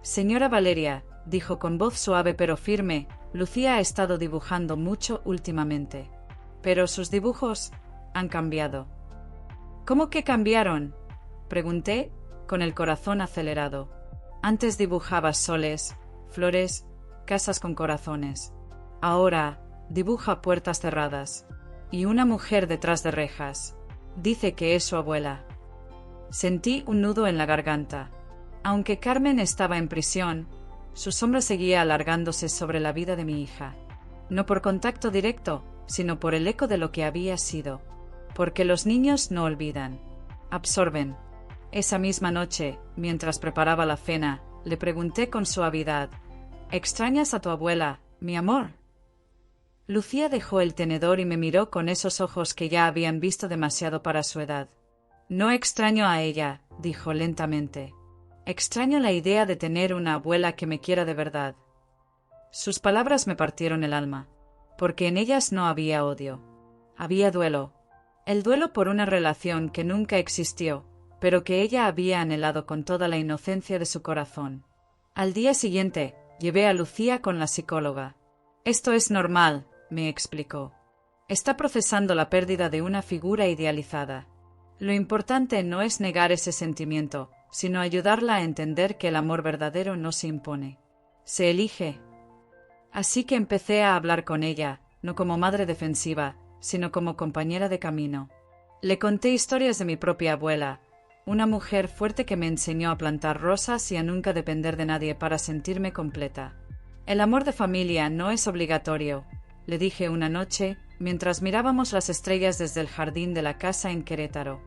Señora Valeria, dijo con voz suave pero firme, Lucía ha estado dibujando mucho últimamente. Pero sus dibujos han cambiado. ¿Cómo que cambiaron?, pregunté, con el corazón acelerado. Antes dibujabas soles, flores, casas con corazones. Ahora dibuja puertas cerradas. Y una mujer detrás de rejas. Dice que es su abuela. Sentí un nudo en la garganta. Aunque Carmen estaba en prisión, su sombra seguía alargándose sobre la vida de mi hija. No por contacto directo, sino por el eco de lo que había sido. Porque los niños no olvidan. Absorben. Esa misma noche, mientras preparaba la cena, le pregunté con suavidad: ¿extrañas a tu abuela, mi amor? Lucía dejó el tenedor y me miró con esos ojos que ya habían visto demasiado para su edad. No extraño a ella, dijo lentamente. Extraño la idea de tener una abuela que me quiera de verdad. Sus palabras me partieron el alma, porque en ellas no había odio. Había duelo. El duelo por una relación que nunca existió, pero que ella había anhelado con toda la inocencia de su corazón. Al día siguiente, llevé a Lucía con la psicóloga. Esto es normal, me explicó. Está procesando la pérdida de una figura idealizada. Lo importante no es negar ese sentimiento, sino ayudarla a entender que el amor verdadero no se impone. Se elige. Así que empecé a hablar con ella, no como madre defensiva, sino como compañera de camino. Le conté historias de mi propia abuela, una mujer fuerte que me enseñó a plantar rosas y a nunca depender de nadie para sentirme completa. El amor de familia no es obligatorio, le dije una noche, mientras mirábamos las estrellas desde el jardín de la casa en Querétaro.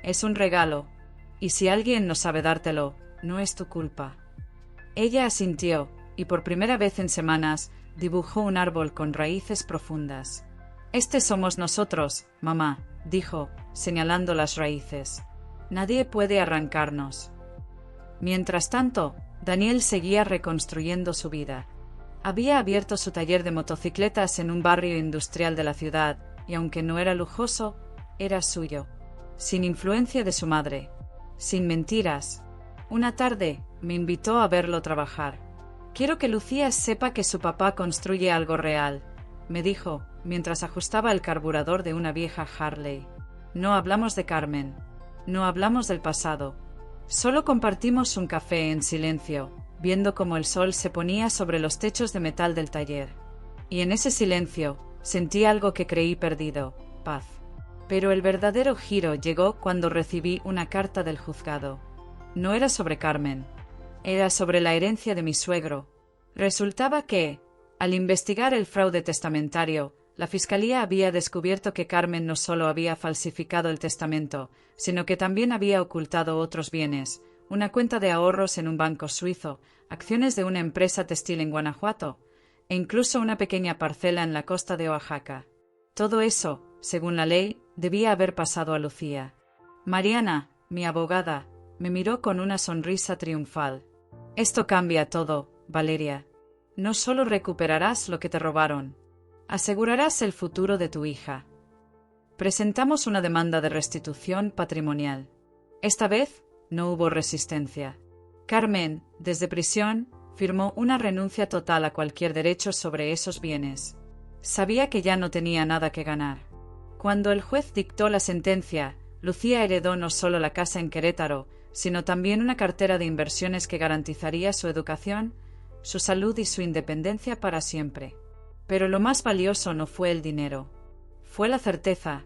Es un regalo, y si alguien no sabe dártelo, no es tu culpa. Ella asintió, y por primera vez en semanas, dibujó un árbol con raíces profundas. Este somos nosotros, mamá, dijo, señalando las raíces. Nadie puede arrancarnos. Mientras tanto, Daniel seguía reconstruyendo su vida. Había abierto su taller de motocicletas en un barrio industrial de la ciudad, y aunque no era lujoso, era suyo. Sin influencia de su madre. Sin mentiras. Una tarde, me invitó a verlo trabajar. Quiero que Lucía sepa que su papá construye algo real, me dijo, mientras ajustaba el carburador de una vieja Harley. No hablamos de Carmen. No hablamos del pasado. Solo compartimos un café en silencio, viendo cómo el sol se ponía sobre los techos de metal del taller. Y en ese silencio, sentí algo que creí perdido, paz. Pero el verdadero giro llegó cuando recibí una carta del juzgado. No era sobre Carmen. Era sobre la herencia de mi suegro. Resultaba que, al investigar el fraude testamentario, la Fiscalía había descubierto que Carmen no solo había falsificado el testamento, sino que también había ocultado otros bienes, una cuenta de ahorros en un banco suizo, acciones de una empresa textil en Guanajuato, e incluso una pequeña parcela en la costa de Oaxaca. Todo eso, según la ley, debía haber pasado a Lucía. Mariana, mi abogada, me miró con una sonrisa triunfal. Esto cambia todo, Valeria. No solo recuperarás lo que te robaron, asegurarás el futuro de tu hija. Presentamos una demanda de restitución patrimonial. Esta vez no hubo resistencia. Carmen, desde prisión, firmó una renuncia total a cualquier derecho sobre esos bienes. Sabía que ya no tenía nada que ganar. Cuando el juez dictó la sentencia, Lucía heredó no solo la casa en Querétaro, sino también una cartera de inversiones que garantizaría su educación, su salud y su independencia para siempre. Pero lo más valioso no fue el dinero. Fue la certeza,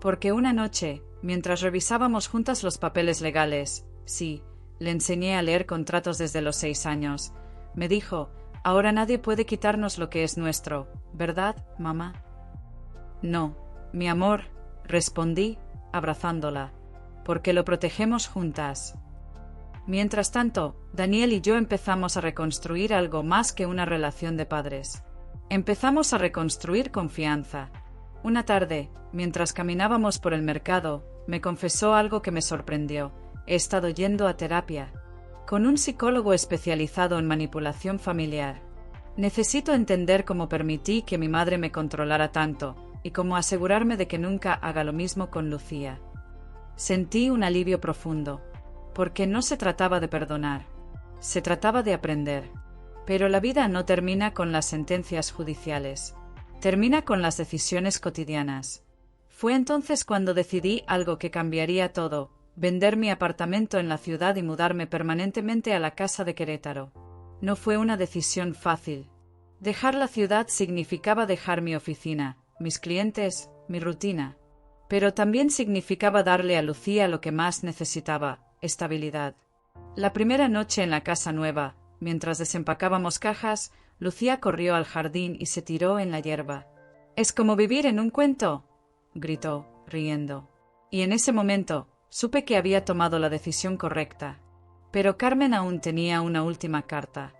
porque una noche, mientras revisábamos juntas los papeles legales, sí, Le enseñé a leer contratos desde los 6 años. Me dijo, ahora nadie puede quitarnos lo que es nuestro, ¿verdad, mamá? No, mi amor, respondí, abrazándola, porque lo protegemos juntas. Mientras tanto, Daniel y yo empezamos a reconstruir algo más que una relación de padres. Empezamos a reconstruir confianza. Una tarde, mientras caminábamos por el mercado, me confesó algo que me sorprendió. He estado yendo a terapia, con un psicólogo especializado en manipulación familiar. Necesito entender cómo permití que mi madre me controlara tanto, y cómo asegurarme de que nunca haga lo mismo con Lucía. Sentí un alivio profundo, porque no se trataba de perdonar, se trataba de aprender. Pero la vida no termina con las sentencias judiciales, termina con las decisiones cotidianas. Fue entonces cuando decidí algo que cambiaría todo: vender mi apartamento en la ciudad y mudarme permanentemente a la casa de Querétaro. No fue una decisión fácil. Dejar la ciudad significaba dejar mi oficina, mis clientes, mi rutina. Pero también significaba darle a Lucía lo que más necesitaba: estabilidad. La primera noche en la casa nueva, mientras desempacábamos cajas, Lucía corrió al jardín y se tiró en la hierba. «Es como vivir en un cuento», gritó, riendo. Y en ese momento, supe que había tomado la decisión correcta. Pero Carmen aún tenía una última carta.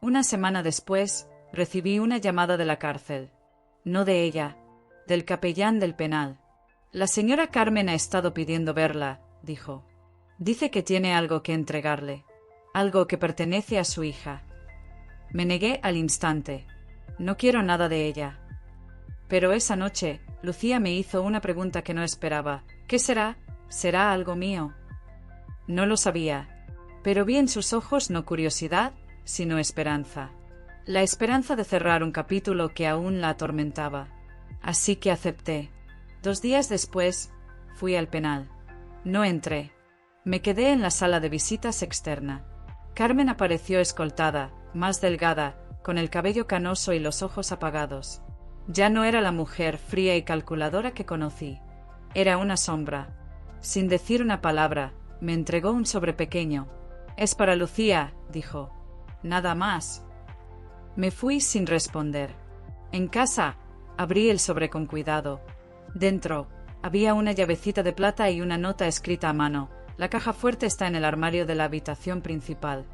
Una semana después, recibí una llamada de la cárcel. No de ella, del capellán del penal. «La señora Carmen ha estado pidiendo verla», dijo. «Dice que tiene algo que entregarle, algo que pertenece a su hija». Me negué al instante. No quiero nada de ella. Pero esa noche, Lucía me hizo una pregunta que no esperaba. «¿Qué será? ¿Será algo mío?». No lo sabía, pero vi en sus ojos no curiosidad, sino esperanza. La esperanza de cerrar un capítulo que aún la atormentaba. Así que acepté. 2 días después, fui al penal. No entré. Me quedé en la sala de visitas externa. Carmen apareció escoltada, más delgada, con el cabello canoso y los ojos apagados. Ya no era la mujer fría y calculadora que conocí. Era una sombra. Sin decir una palabra, me entregó un sobre pequeño. «Es para Lucía», dijo. «Nada más». Me fui sin responder. En casa, abrí el sobre con cuidado. Dentro, había una llavecita de plata y una nota escrita a mano. «La caja fuerte está en el armario de la habitación principal.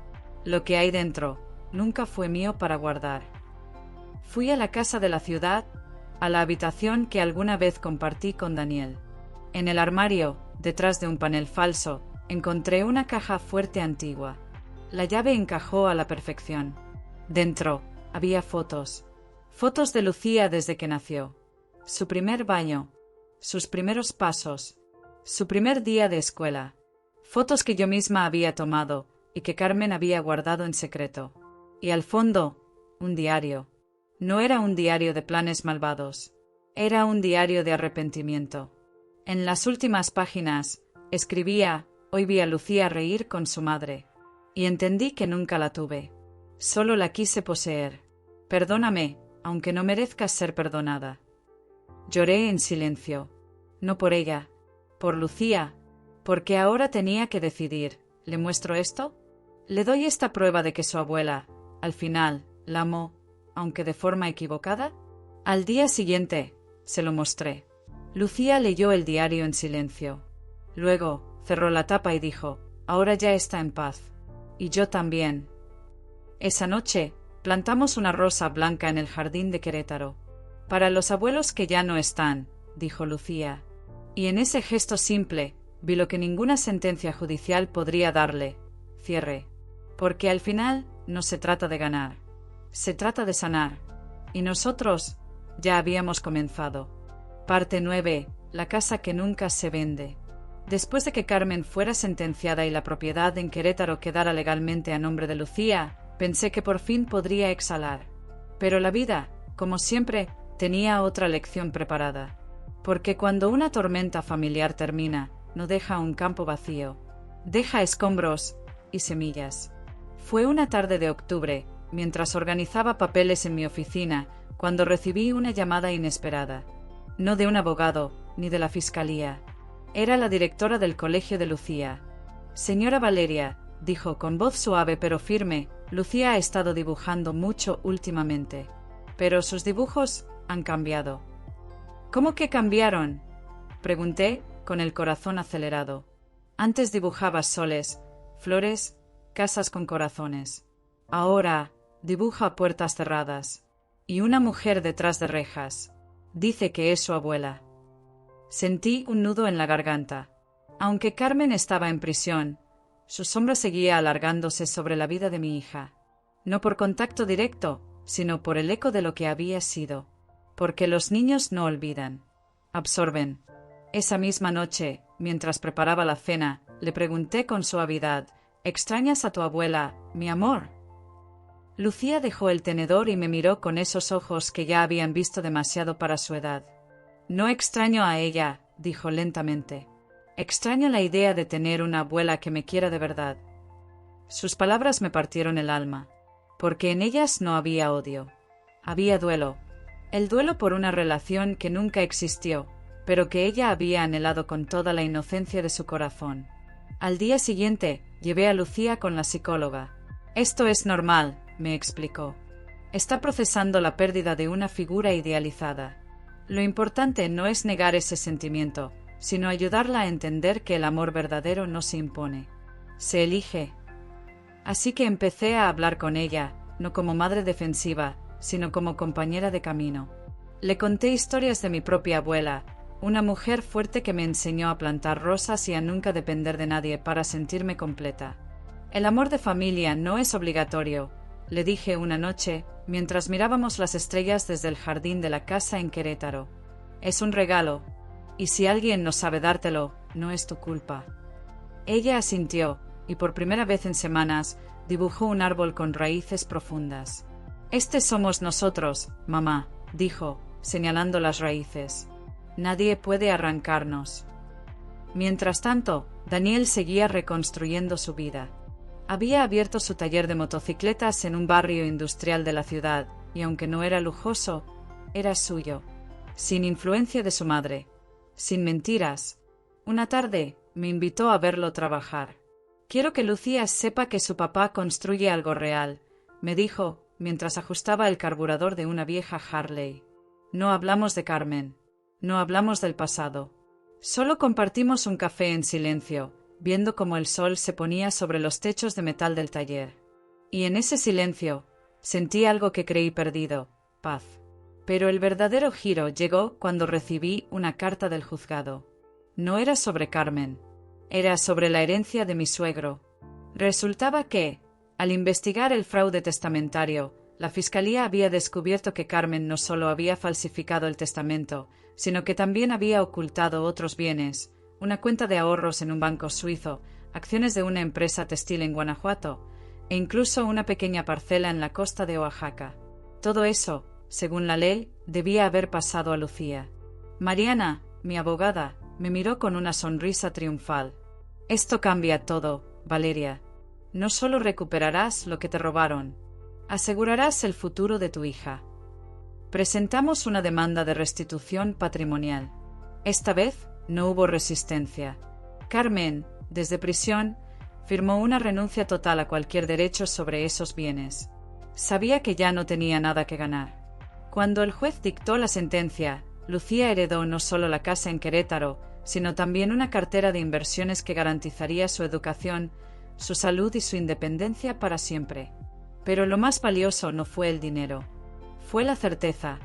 Lo que hay dentro nunca fue mío para guardar». Fui a la casa de la ciudad, a la habitación que alguna vez compartí con Daniel. En el armario, detrás de un panel falso, encontré una caja fuerte antigua. La llave encajó a la perfección. Dentro había fotos. Fotos de Lucía desde que nació. Su primer baño. Sus primeros pasos. Su primer día de escuela. Fotos que yo misma había tomado y que Carmen había guardado en secreto. Y al fondo, un diario. No era un diario de planes malvados. Era un diario de arrepentimiento. En las últimas páginas, escribía: «Hoy vi a Lucía reír con su madre. Y entendí que nunca la tuve. Solo la quise poseer. Perdóname, aunque no merezcas ser perdonada». Lloré en silencio. No por ella, por Lucía, porque ahora tenía que decidir. ¿Le muestro esto? ¿Le doy esta prueba de que su abuela, al final, la amó, aunque de forma equivocada? Al día siguiente, se lo mostré. Lucía leyó el diario en silencio. Luego, cerró la tapa y dijo: «Ahora ya está en paz. Y yo también». Esa noche, plantamos una rosa blanca en el jardín de Querétaro. «Para los abuelos que ya no están», dijo Lucía. Y en ese gesto simple, vi lo que ninguna sentencia judicial podría darle: cierre. Porque al final, no se trata de ganar. Se trata de sanar. Y nosotros ya habíamos comenzado. Parte 9. La casa que nunca se vende. Después de que Carmen fuera sentenciada y la propiedad en Querétaro quedara legalmente a nombre de Lucía, pensé que por fin podría exhalar. Pero la vida, como siempre, tenía otra lección preparada. Porque cuando una tormenta familiar termina, no deja un campo vacío. Deja escombros y semillas. Fue una tarde de octubre, mientras organizaba papeles en mi oficina, cuando recibí una llamada inesperada. No de un abogado, ni de la fiscalía. Era la directora del colegio de Lucía. «Señora Valeria», dijo con voz suave pero firme, Lucía ha estado dibujando mucho últimamente. Pero sus dibujos han cambiado. ¿Cómo que cambiaron? Pregunté, con el corazón acelerado. Antes dibujabas soles, flores, casas con corazones. Ahora dibuja puertas cerradas. Y una mujer detrás de rejas. Dice que es su abuela. Sentí un nudo en la garganta. Aunque Carmen estaba en prisión, su sombra seguía alargándose sobre la vida de mi hija. No por contacto directo, sino por el eco de lo que había sido. Porque los niños no olvidan. Absorben. Esa misma noche, mientras preparaba la cena, le pregunté con suavidad, ¿extrañas a tu abuela, mi amor? Lucía dejó el tenedor y me miró con esos ojos que ya habían visto demasiado para su edad. No extraño a ella, dijo lentamente. Extraño la idea de tener una abuela que me quiera de verdad. Sus palabras me partieron el alma, porque en ellas no había odio. Había duelo. El duelo por una relación que nunca existió, pero que ella había anhelado con toda la inocencia de su corazón. Al día siguiente, llevé a Lucía con la psicóloga. Esto es normal, me explicó. Está procesando la pérdida de una figura idealizada. Lo importante no es negar ese sentimiento, sino ayudarla a entender que el amor verdadero no se impone. Se elige. Así que empecé a hablar con ella, no como madre defensiva, sino como compañera de camino. Le conté historias de mi propia abuela, una mujer fuerte que me enseñó a plantar rosas y a nunca depender de nadie para sentirme completa. El amor de familia no es obligatorio, le dije una noche, mientras mirábamos las estrellas desde el jardín de la casa en Querétaro. Es un regalo, y si alguien no sabe dártelo, no es tu culpa. Ella asintió, y por primera vez en semanas, dibujó un árbol con raíces profundas. Este somos nosotros, mamá, dijo, señalando las raíces. Nadie puede arrancarnos. Mientras tanto, Daniel seguía reconstruyendo su vida. Había abierto su taller de motocicletas en un barrio industrial de la ciudad, y aunque no era lujoso, era suyo, sin influencia de su madre, sin mentiras. Una tarde, me invitó a verlo trabajar. Quiero que Lucía sepa que su papá construye algo real, me dijo, mientras ajustaba el carburador de una vieja Harley. No hablamos de Carmen, no hablamos del pasado. Solo compartimos un café en silencio, viendo cómo el sol se ponía sobre los techos de metal del taller. Y en ese silencio, sentí algo que creí perdido, paz. Pero el verdadero giro llegó cuando recibí una carta del juzgado. No era sobre Carmen, era sobre la herencia de mi suegro. Resultaba que, al investigar el fraude testamentario, la fiscalía había descubierto que Carmen no solo había falsificado el testamento, sino que también había ocultado otros bienes, una cuenta de ahorros en un banco suizo, acciones de una empresa textil en Guanajuato, e incluso una pequeña parcela en la costa de Oaxaca. Todo eso, según la ley, debía haber pasado a Lucía. Mariana, mi abogada, me miró con una sonrisa triunfal. Esto cambia todo, Valeria. No solo recuperarás lo que te robaron, asegurarás el futuro de tu hija. Presentamos una demanda de restitución patrimonial. Esta vez no hubo resistencia. Carmen, desde prisión, firmó una renuncia total a cualquier derecho sobre esos bienes. Sabía que ya no tenía nada que ganar. Cuando el juez dictó la sentencia, Lucía heredó no solo la casa en Querétaro, sino también una cartera de inversiones que garantizaría su educación, su salud y su independencia para siempre. Pero lo más valioso no fue el dinero. Fue la certeza.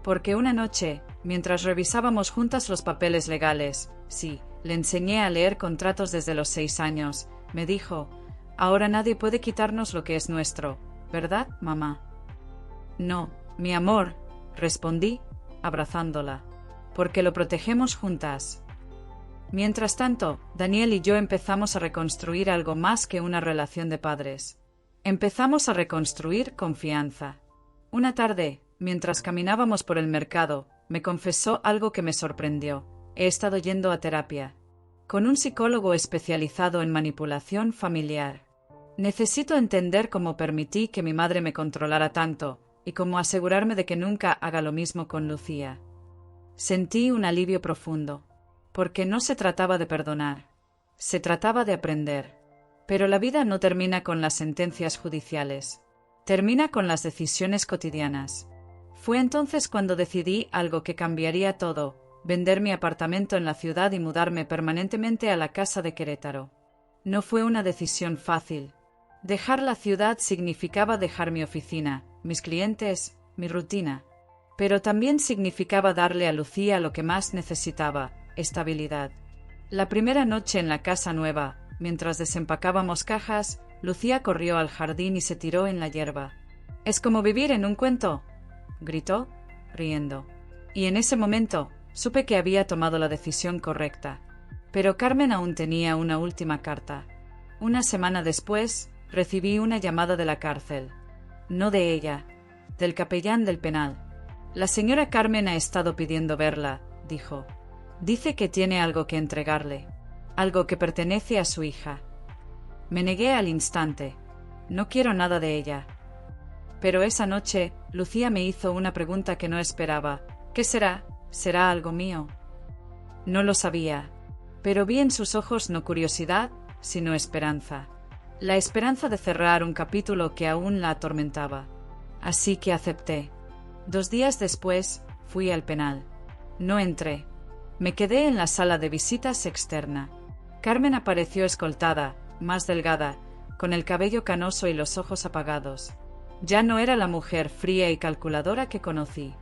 Porque una noche, mientras revisábamos juntas los papeles legales, sí, le enseñé a leer contratos desde los 6 años, me dijo, ahora nadie puede quitarnos lo que es nuestro, ¿verdad, mamá? No, mi amor, respondí, abrazándola, porque lo protegemos juntas. Mientras tanto, Daniel y yo empezamos a reconstruir algo más que una relación de padres. Empezamos a reconstruir confianza. Una tarde, mientras caminábamos por el mercado, me confesó algo que me sorprendió. He estado yendo a terapia. Con un psicólogo especializado en manipulación familiar. Necesito entender cómo permití que mi madre me controlara tanto, y cómo asegurarme de que nunca haga lo mismo con Lucía. Sentí un alivio profundo, porque no se trataba de perdonar, se trataba de aprender. Pero la vida no termina con las sentencias judiciales. Termina con las decisiones cotidianas. Fue entonces cuando decidí algo que cambiaría todo: vender mi apartamento en la ciudad y mudarme permanentemente a la casa de Querétaro. No fue una decisión fácil. Dejar la ciudad significaba dejar mi oficina, mis clientes, mi rutina. Pero también significaba darle a Lucía lo que más necesitaba: estabilidad. La primera noche en la casa nueva, mientras desempacábamos cajas, Lucía corrió al jardín y se tiró en la hierba. «Es como vivir en un cuento», gritó, riendo. Y en ese momento supe que había tomado la decisión correcta. Pero Carmen aún tenía una última carta. Una semana después, recibí una llamada de la cárcel. No de ella, del capellán del penal. «La señora Carmen ha estado pidiendo verla», dijo. «Dice que tiene algo que entregarle, algo que pertenece a su hija». Me negué al instante. No quiero nada de ella. Pero esa noche, Lucía me hizo una pregunta que no esperaba. «¿Qué será? ¿Será algo mío?». No lo sabía, pero vi en sus ojos no curiosidad, sino esperanza. La esperanza de cerrar un capítulo que aún la atormentaba. Así que acepté. 2 días después, fui al penal. No entré. Me quedé en la sala de visitas externa. Carmen apareció escoltada, más delgada, con el cabello canoso y los ojos apagados. Ya no era la mujer fría y calculadora que conocí.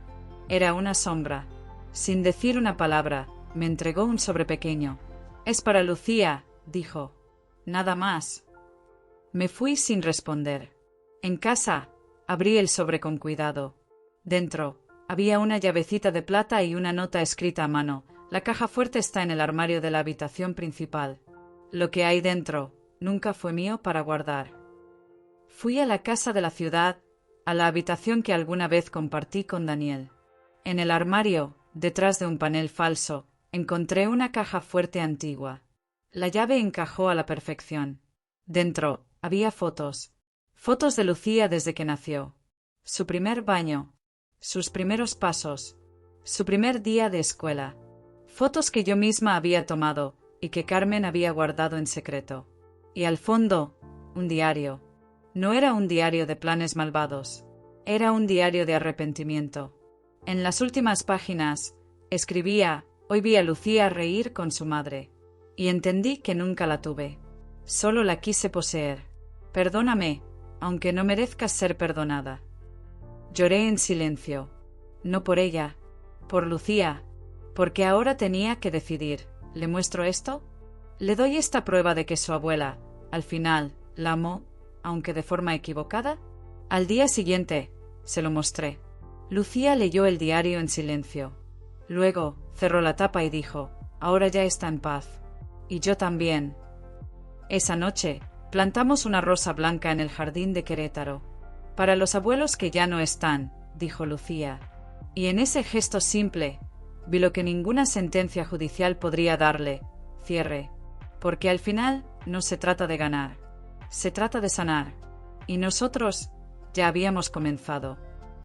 Era una sombra. Sin decir una palabra, me entregó un sobre pequeño. «Es para Lucía», dijo. «Nada más». Me fui sin responder. En casa, abrí el sobre con cuidado. Dentro, había una llavecita de plata y una nota escrita a mano. «La caja fuerte está en el armario de la habitación principal. Lo que hay dentro nunca fue mío para guardar». Fui a la casa de la ciudad, a la habitación que alguna vez compartí con Daniel. En el armario, detrás de un panel falso, encontré una caja fuerte antigua. La llave encajó a la perfección. Dentro había fotos. Fotos de Lucía desde que nació. Su primer baño. Sus primeros pasos. Su primer día de escuela. Fotos que yo misma había tomado y que Carmen había guardado en secreto. Y al fondo, un diario. No era un diario de planes malvados. Era un diario de arrepentimiento. En las últimas páginas, escribía: «Hoy vi a Lucía reír con su madre. Y entendí que nunca la tuve. Solo la quise poseer. Perdóname, aunque no merezcas ser perdonada». Lloré en silencio. No por ella, por Lucía, porque ahora tenía que decidir. ¿Le muestro esto? ¿Le doy esta prueba de que su abuela, al final, la amó, aunque de forma equivocada? Al día siguiente, se lo mostré. Lucía leyó el diario en silencio. Luego, cerró la tapa y dijo: «Ahora ya está en paz. Y yo también». Esa noche, plantamos una rosa blanca en el jardín de Querétaro. «Para los abuelos que ya no están», dijo Lucía. Y en ese gesto simple, vi lo que ninguna sentencia judicial podría darle: cierre. Porque al final, no se trata de ganar. Se trata de sanar. Y nosotros ya habíamos comenzado.